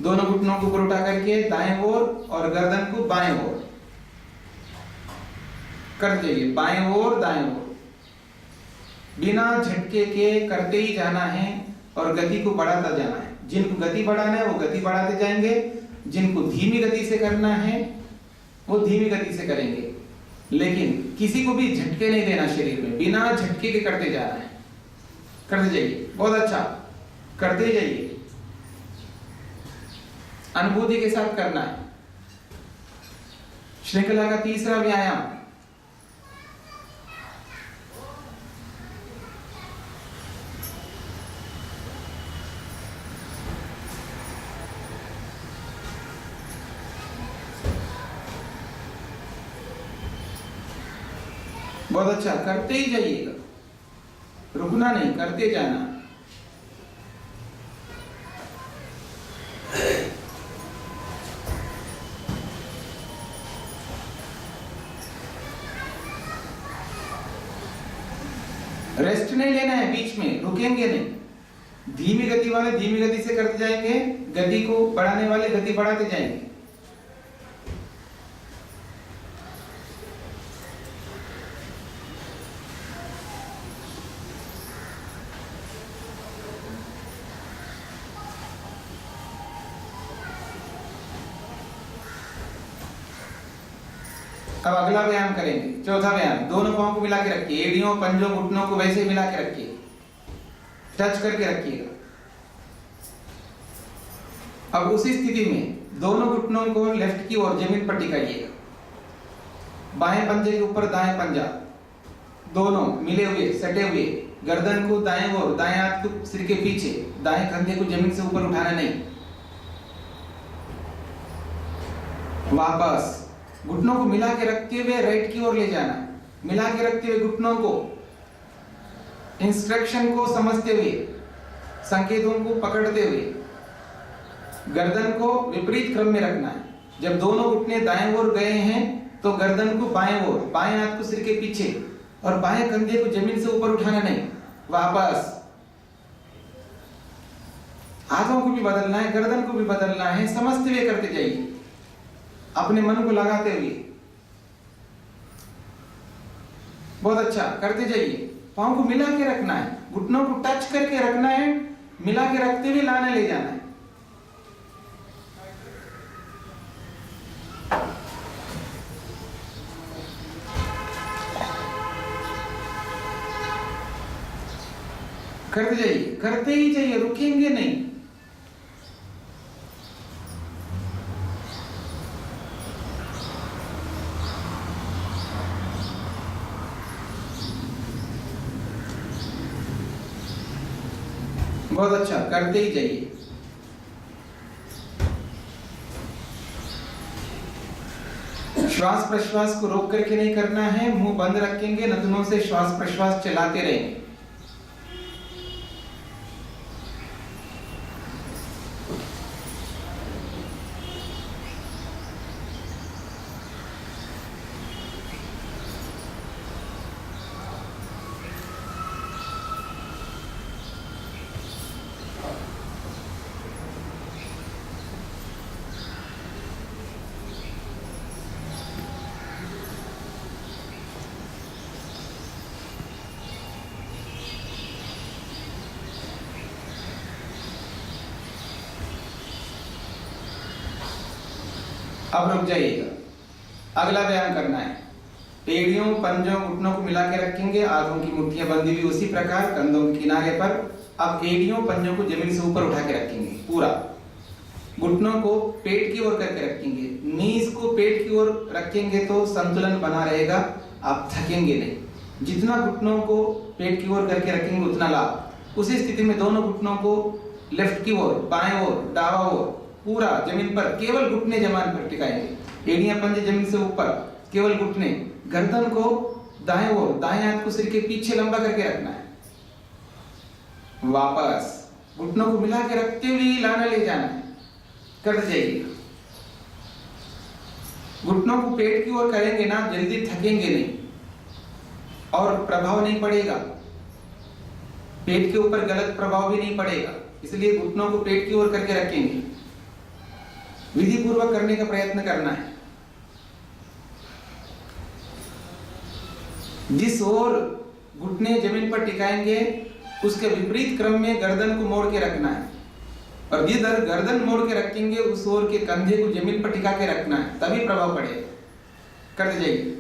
दोनों घुटनों को ऊपर उठा करके दाएं ओर और गर्दन को बाएं ओर कर जाइए, बाएं ओर दाएं ओर। बिना झटके के करते ही जाना है और गति को बढ़ाता जाना है। जिनको गति बढ़ाना है वो गति बढ़ाते जाएंगे, जिनको धीमी गति से करना है वो धीमी गति से करेंगे, लेकिन किसी को भी झटके नहीं देना शरीर में, बिना झटके के करते जाना है। करते जाइए, बहुत अच्छा, करते जाइए, अनुभूति के साथ करना है। श्रृंखला का तीसरा व्यायाम, बहुत अच्छा, करते ही जाइएगा, रुकना नहीं, करते जाना। रेस्ट नहीं लेना है, बीच में रुकेंगे नहीं। धीमी गति वाले धीमी गति से करते जाएंगे, गति को बढ़ाने वाले गति बढ़ाते जाएंगे। अब अगला व्यायाम करेंगे, चौथा व्यायाम। दोनों पांव को मिला के रखिए, एड़ियों पंजों घुटनों को वैसे ही मिला के रखिए, टच करके रखिएगा। अब उसी स्थिति में दोनों घुटनों को लेफ्ट की ओर जमीन पर टिकाइएगा। बाएं पंजे के ऊपर दाएं पंजा, दोनों मिले हुए सटे हुए। गर्दन को दाएं ओर, दाएं हाथ को सिर के पीछे, दाएं कंधे को जमीन से ऊपर उठाना नहीं। वापस घुटनों को मिला के रखते हुए राइट की ओर ले जाना, मिला के रखते हुए घुटनों को, इंस्ट्रक्शन को समझते हुए, संकेतों को पकड़ते हुए गर्दन को विपरीत क्रम में रखना है। जब दोनों घुटने दाएं ओर गए हैं तो गर्दन को बाएं ओर, बाएं हाथ को सिर के पीछे और बाएं कंधे को जमीन से ऊपर उठाना नहीं। वापस हाथों को भी बदलना है, गर्दन को भी बदलना है, समझते हुए करते जाइए, अपने मन को लगाते हुए। बहुत अच्छा, करते जाइए। पांव को मिला के रखना है, घुटनों को टच करके रखना है, मिला के रखते हुए लाने ले जाना है। करते जाइए, करते ही जाइए, रुकेंगे नहीं। बहुत अच्छा, करते ही जाइए। श्वास प्रश्वास को रोक करके नहीं करना है, मुंह बंद रखेंगे, नथनों से श्वास प्रश्वास चलाते रहेंगे। अब रुक जाइएगा, अगला व्यायाम करना है। एड़ियों पंजों घुटनों को मिला के रखेंगे, आंखों की मुट्ठियां बंधी हुई उसी प्रकार कंधों के किनारे पर। अब एड़ियों पंजों को जमीन से ऊपर उठा के रखेंगे, पूरा घुटनों को पेट की ओर करके रखेंगे। नीज को पेट की ओर रखेंगे तो संतुलन बना रहेगा, आप थकेंगे नहीं। जितना घुटनों को पेट की ओर करके रखेंगे उतना लाभ। उसी स्थिति में दोनों घुटनों को लेफ्ट की ओर, बाएं ओर, दावा ओर, पूरा जमीन पर, केवल घुटने जमीन पर टिकाएंगे। एड़ियां पंजे जमीन से ऊपर, केवल घुटने। गर्दन को दाएं ओर, दाएं हाथ को सिर के पीछे लंबा करके रखना है। वापस घुटनों को मिला के रखते हुए लाना ले जाना है, करते जाइएगा। घुटनों को पेट की ओर करेंगे ना, जल्दी थकेंगे नहीं और प्रभाव नहीं पड़ेगा, पेट के ऊपर गलत प्रभाव भी नहीं पड़ेगा, इसलिए घुटनों को पेट की ओर करके रखेंगे। विधि पूर्वक करने का प्रयत्न करना है। जिस ओर घुटने जमीन पर टिकाएंगे उसके विपरीत क्रम में गर्दन को मोड़ के रखना है, और जिधर गर्दन मोड़ के रखेंगे उस ओर के कंधे को जमीन पर टिका के रखना है, तभी प्रभाव पड़ेगा। करते जाइए।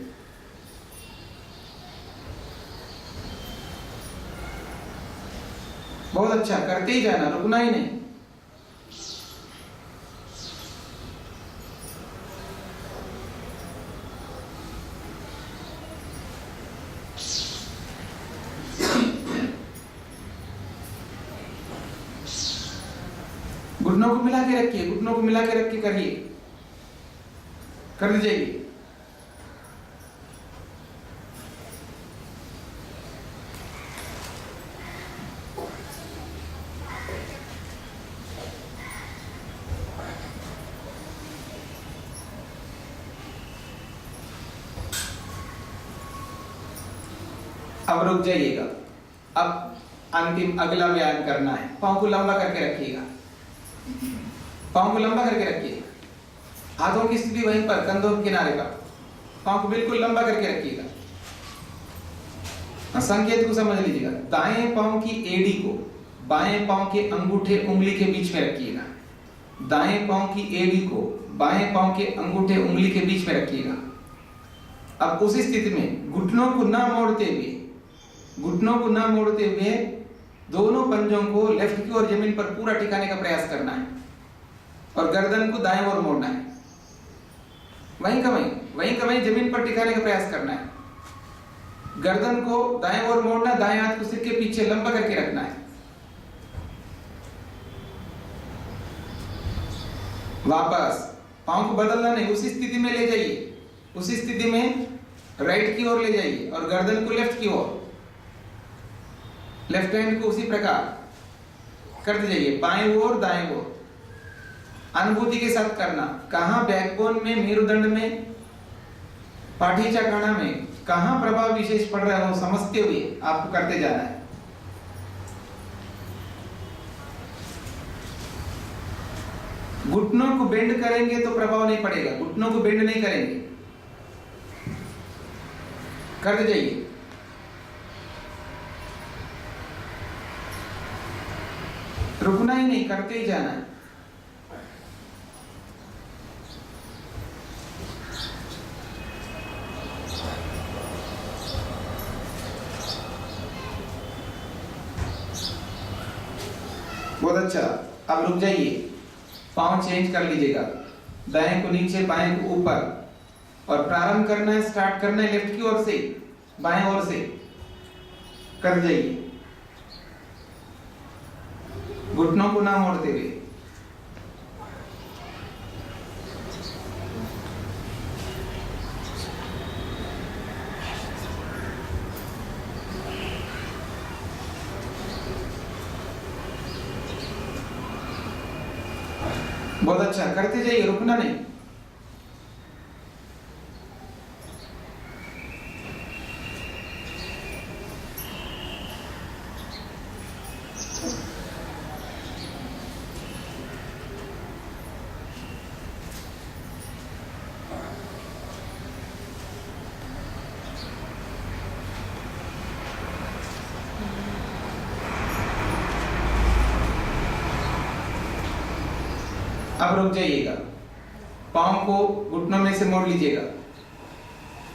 बहुत अच्छा, करते ही जाना, रुकना ही नहीं। घुटनों को मिला के रखिए, घुटनों को मिला के रख के करिए, कर दीजिए। अब रुक जाइएगा। अब अंतिम अगला व्यायाम करना है। पांव को लंबा करके रखिएगा, पांव को लंबा करके रखिएगा, हाथों की स्थिति वहीं पर, कंधों के किनारे पर, पांव को बिल्कुल लंबा करके रखिएगा। संकेत को समझ लीजिएगा। दाएं पांव की एड़ी को बाएं पांव के अंगूठे उंगली के बीच में रखिएगा, दाएं पांव की एड़ी को बाएं पांव के अंगूठे उंगली के बीच में रखिएगा। अब उसी स्थिति में घुटनों को ना मोड़ते हुए, घुटनों को ना मोड़ते हुए दोनों पंजों को लेफ्ट की ओर जमीन पर पूरा टिकाने का प्रयास करना है, और गर्दन को दाएं ओर मोड़ना है। वहीं का वहीं जमीन पर टिकाने का प्रयास करना है। गर्दन को दाएं ओर मोड़ना, दाएं हाथ को सिर के पीछे लंबा करके रखना है। वापस पांव को बदलना नहीं, उसी स्थिति में ले जाइए, उसी स्थिति में राइट की ओर ले जाइए और गर्दन को लेफ्ट की ओर, लेफ्ट हैंड को उसी प्रकार करते जाइए, बाएं ओर दाएं ओर, अनुभूति के साथ करना। कहां बैकबोन में, मेरुदंड में, पाठी चक्राना में कहां प्रभाव विशेष पड़ रहा है वो समझते हुए आपको करते जाना है। घुटनों को बेंड करेंगे तो प्रभाव नहीं पड़ेगा, घुटनों को बेंड नहीं करेंगे, करते जाइए। रुकना ही नहीं, करते ही जाना है। बहुत अच्छा। अब रुक जाइए, पांव चेंज कर लीजिएगा, दाएं को नीचे बाएं को ऊपर, और प्रारंभ करना है, स्टार्ट करना है लेफ्ट की ओर से, बाएं ओर से, कर जाइए, घुटनों को ना मोड़ते हुए। बहुत अच्छा, करते जाइए, रुकना नहीं। अब रुक जाइएगा, पांव को घुटनों में से मोड़ लीजिएगा।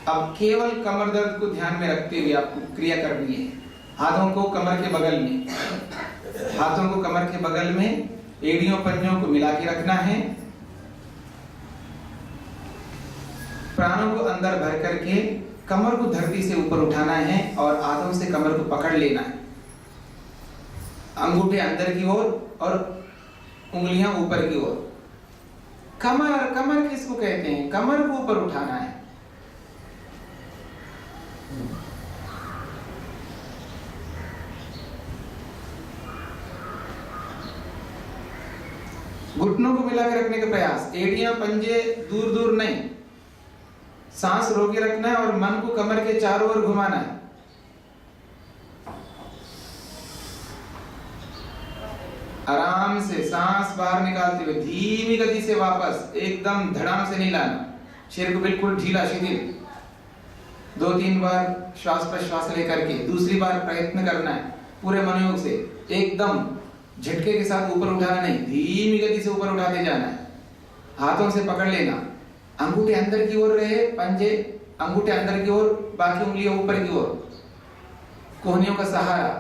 अब केवल कमर दर्द को ध्यान में रखते हुए आपको क्रिया करनी है। हाथों को कमर के बगल में, हाथों को कमर के बगल में, एड़ियों पंजों को मिला के रखना है। प्राणों को अंदर भर करके कमर को धरती से ऊपर उठाना है और हाथों से कमर को पकड़ लेना है। अंगूठे अंदर की ओर और उंगलियां ऊपर की ओर। कमर, कमर किसको कहते हैं? कमर को ऊपर उठाना है। घुटनों को मिला के रखने का प्रयास, एड़ियां पंजे दूर दूर नहीं, सांस रोके रखना है और मन को कमर के चारों ओर घुमाना है। आराम से सांस बाहर निकालते हुए धीमी गति से वापस, एकदम धड़ाम से नहीं लाना, शरीर को बिल्कुल ढीला शिथिल। 2-3 बार श्वास प्रश्वास लेकर के दूसरी बार प्रयत्न करना है पूरे मनोयोग से, एकदम झटके के साथ ऊपर उठाना नहीं, धीमी गति से ऊपर उठाते जाना है। हाथों से पकड़ लेना, अंगूठे अंदर की ओर रहे, पंजे अंगूठे अंदर की ओर, बाकी उंगलियां ऊपर की ओर, कोहनियों का सहारा,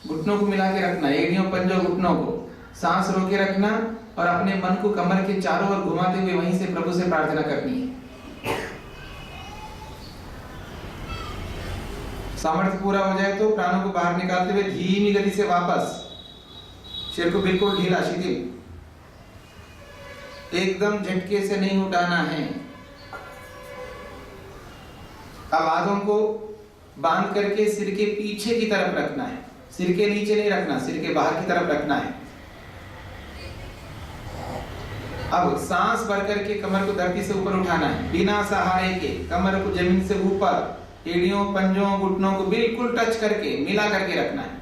घुटनों को मिला के रखना, एड़ियों पंजों घुटनों को, सांस रोके रखना और अपने मन को कमर के चारों ओर घुमाते हुए वहीं से प्रभु से प्रार्थना करनी है। सामर्थ्य पूरा हो जाए तो प्राणों को बाहर निकालते हुए धीमी गति से वापस, शरीर को बिल्कुल ढीला शिथिल, एकदम झटके से नहीं उठाना है। अब हाथों को बांध करके सिर के पीछे की तरफ रखना है, सिर के नीचे नहीं रखना, सिर के बाहर की तरफ रखना है। अब सांस भर करके कमर को धरती से ऊपर उठाना है, बिना सहारे के कमर को जमीन से ऊपर, एड़ियों पंजों घुटनों को बिल्कुल टच करके मिला करके रखना है।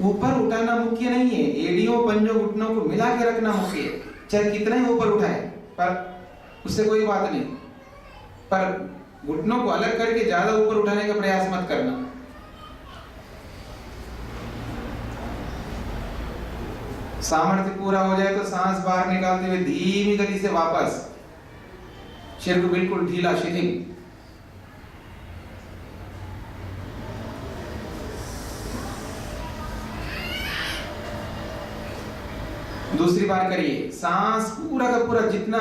ऊपर उठाना मुख्य नहीं है, एड़ियों पंजों घुटनों को मिला के रखना मुख्य है। चाहे कितना ही ऊपर उठाए पर उससे कोई बात नहीं, पर घुटनों को अलग करके ज्यादा ऊपर उठाने का प्रयास मत करना। सामर्थ्य पूरा हो जाए तो सांस बाहर निकालते हुए धीमी गति से वापस, शरीर को बिल्कुल ढीला शिथिल। दूसरी बार करिए, सांस पूरा का पूरा जितना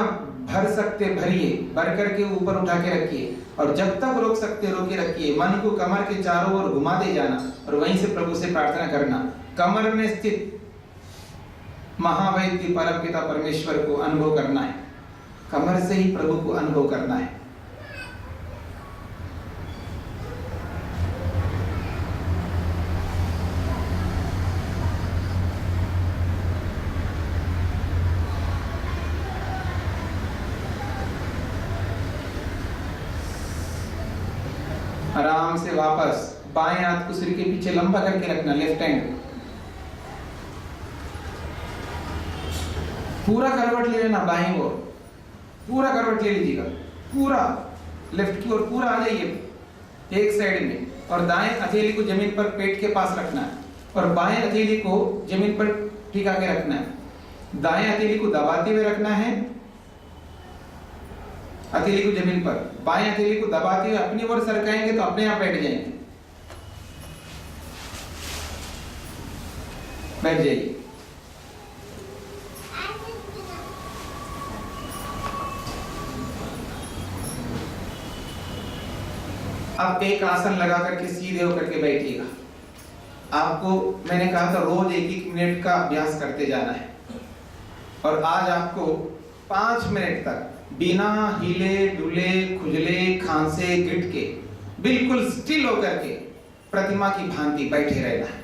भर सकते भरिए, भर करके ऊपर उठा के रखिए और जब तक रोक सकते रोके रखिए। मन को कमर के चारों ओर घुमाते जाना और वहीं से प्रभु से प्रार्थना करना। कमर में स्थित महावैद्य परमपिता परमेश्वर को अनुभव करना है, कमर से ही प्रभु को अनुभव करना है। आराम से वापस बाएं हाथ को सिर के पीछे लंबा करके रखना, लेफ्ट हैंड पूरा करवट ले लेना, बाएं ओर पूरा करवट ले लीजिएगा, पूरा लेफ्ट की ओर पूरा आ जाइए एक साइड में, और दाएं हथेली को जमीन पर पेट के पास रखना है और बाएं हथेली को जमीन पर टिका के रखना है। दाएं हथेली को दबाते हुए रखना है, हथेली को जमीन पर, बाएं हथेली को दबाते हुए अपनी ओर सरकाएंगे तो अपने आप बैठ जाएंगे। बैठ जाइए। अब एक आसन लगा करके सीधे होकर के बैठिएगा। आपको मैंने कहा था रोज 1-1 मिनट का अभ्यास करते जाना है और आज आपको 5 मिनट तक बिना हिले डुले खुजले खांसे गिटके बिल्कुल स्टिल होकर के प्रतिमा की भांति बैठे रहना है।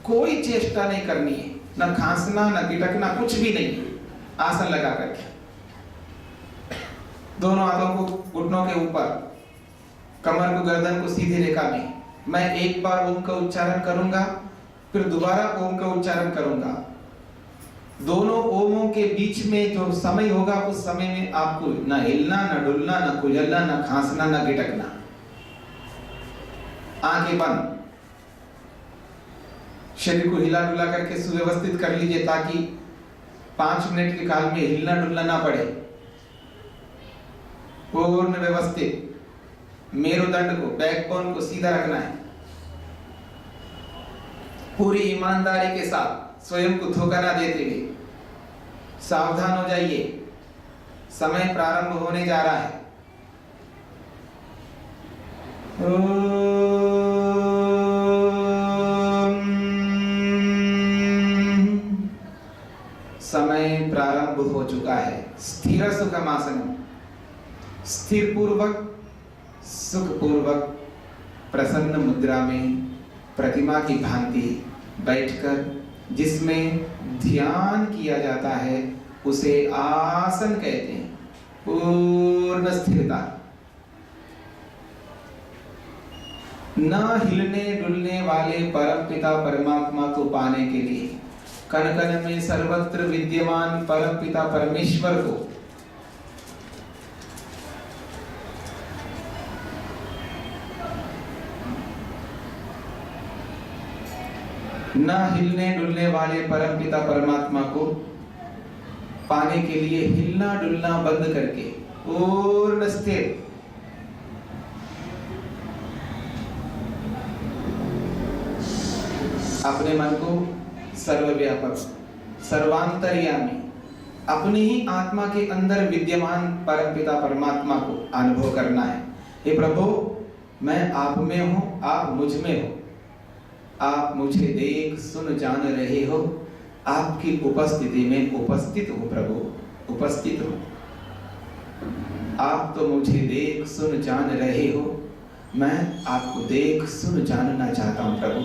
कोई चेष्टा नहीं करनी है, न खांसना न गिटकना, कुछ भी नहीं। आसन लगा करके दोनों हाथों को घुटनों के ऊपर, कमर को गर्दन को सीधी रेखा में। मैं एक बार ओम का उच्चारण करूंगा, फिर दोबारा ओम का उच्चारण करूंगा। दोनों ओमों के बीच में जो समय होगा उस समय में आपको न हिलना न डुलना न खुजलना न खांसना न गिटकना। आंखें बंद, शरीर को हिला डुला करके सुव्यवस्थित कर लीजिए ताकि 5 मिनट के काल में हिलना डुलना ना पड़े। पूर्ण व्यवस्थित मेरुदंड को, बैकबोन को सीधा रखना है। पूरी ईमानदारी के साथ स्वयं को धोखा ना देते हुए सावधान हो जाइए। समय प्रारंभ होने जा रहा है। समय प्रारंभ हो चुका है। स्थिर सुखम आसन, स्थिर पूर्वक सुख पूर्वक प्रसन्न मुद्रा में प्रतिमा की भांति बैठकर जिसमें ध्यान किया जाता है उसे आसन कहते हैं। पूर्ण स्थिरता, न हिलने डुलने वाले परम पिता परमात्मा को पाने के लिए कण कण में सर्वत्र विद्यमान परम पिता परमेश्वर को न हिलने डुलने वाले परम पिता परमात्मा को पाने के लिए हिलना डुलना बंद करके पूर्ण स्थिर, अपने मन को सर्वव्यापक सर्वांतर्यामी अपनी ही आत्मा के अंदर विद्यमान परमपिता परमात्मा को अनुभव करना है। हे प्रभु, मैं आप में हूं, आप मुझ में हो, आप मुझे देख सुन जान रहे हो, आपकी उपस्थिति में उपस्थित हो प्रभु, उपस्थित हो। आप तो मुझे देख सुन जान रहे हो, मैं आपको देख सुन जानना चाहता हूं प्रभु।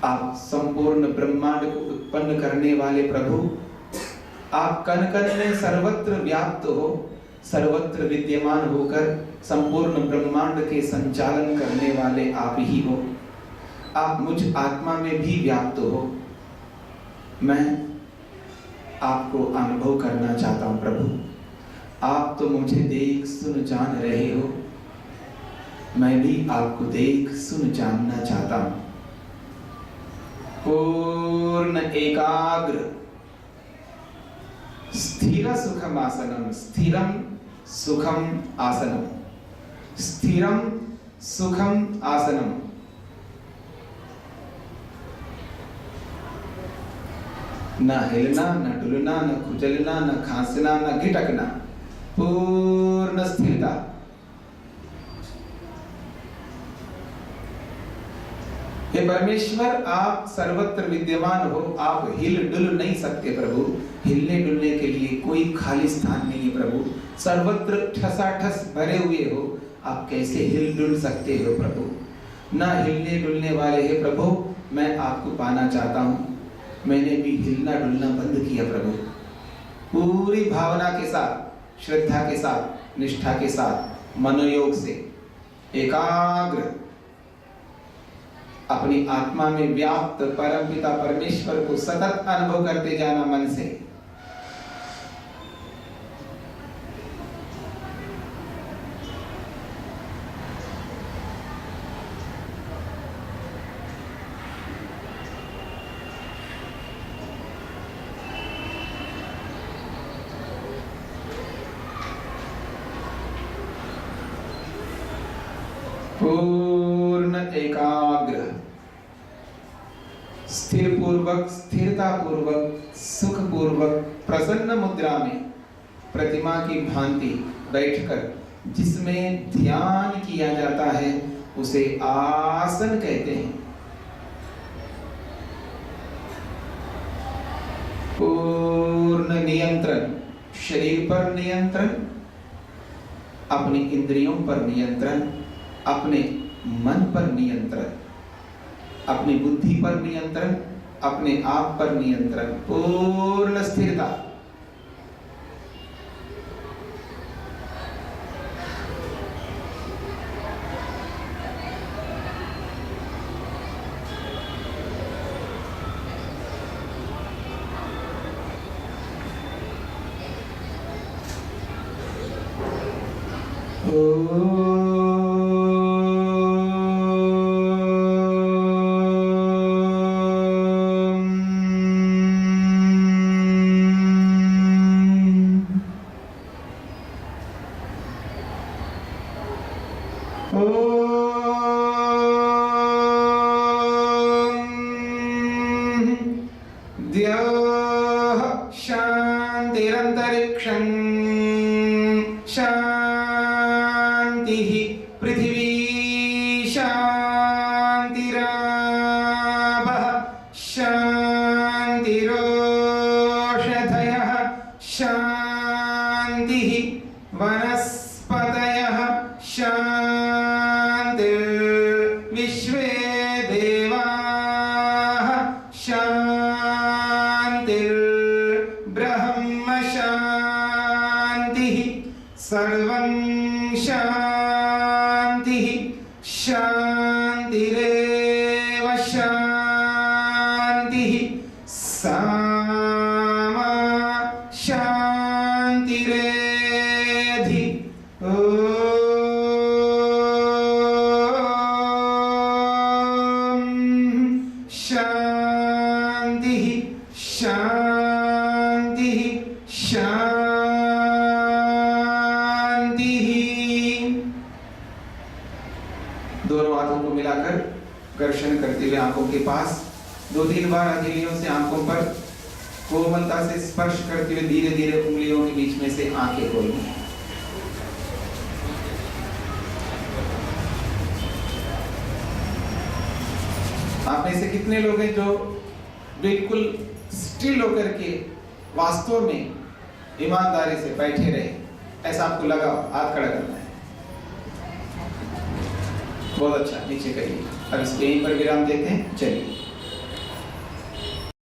आप संपूर्ण ब्रह्मांड को उत्पन्न करने वाले प्रभु, आप कण कण में सर्वत्र व्याप्त हो, सर्वत्र विद्यमान होकर संपूर्ण ब्रह्मांड के संचालन करने वाले आप ही हो। आप मुझ आत्मा में भी व्याप्त हो, मैं आपको अनुभव करना चाहता हूं प्रभु। आप तो मुझे देख सुन जान रहे हो, मैं भी आपको देख सुन जानना चाहता हूं। पूर्ण एकाग्र स्थिर सुखम आसनम, स्थिरम सुखम आसनम, स्थिरम सुखम आसनम। न हिलना, न डुलना, न खुजलना, न खांसना, न गिटकना, पूर्ण स्थिरता। हे परमेश्वर, आप सर्वत्र विद्यमान हो, आप हिल डुल नहीं सकते प्रभु। हिलने डुलने के लिए कोई खाली स्थान नहीं है प्रभु, सर्वत्र ठसाठस भरे हुए हो, आप कैसे हिल डुल सकते हो प्रभु। ना हिलने डुलने वाले हे प्रभु, मैं आपको पाना चाहता हूँ। मैंने भी हिलना डुलना बंद किया प्रभु। पूरी भावना के साथ, श्रद्धा के साथ, निष्ठा के साथ, मनोयोग से एकाग्र अपनी आत्मा में व्याप्त परमपिता परमेश्वर को सतत अनुभव करते जाना मन से। पूर्ण एकाग्र, स्थिर पूर्वक, स्थिरता पूर्वक, सुख पूर्वक, प्रसन्न मुद्रा में प्रतिमा की भांति बैठकर जिसमें ध्यान किया जाता है उसे आसन कहते हैं। पूर्ण नियंत्रण, शरीर पर नियंत्रण, अपनी इंद्रियों पर नियंत्रण, अपने मन पर नियंत्रण, अपनी बुद्धि पर नियंत्रण, अपने आप पर नियंत्रण, पूर्ण स्थिरता। शांतिरंतरिक्षं शांतिः, पृथिवी शांतिरापः शांतिरोषधयः शांतिः, वनस्पतयः शांतिर्विश्वे देवाः शांतिर्ब्रह्म शांति शांतिरेव शांति सामा शांतिरेधि शांति शांति शांति। दोनों हाथों को मिलाकर घर्षण करते हुए आंखों के पास 2-3 बार हथेलियों से आंखों पर कोमलता से स्पर्श करते हुए धीरे धीरे उंगलियों के बीच में से आंखें खोलनी। आप में से कितने लोग हैं जो बिल्कुल स्टिल होकर के वास्तव में ईमानदारी से बैठे रहे? ऐसा आपको लगा? हाथ खड़ा करना है। बहुत अच्छा, नीचे करिए। अब इस यहीं पर विराम देते हैं। चलिए।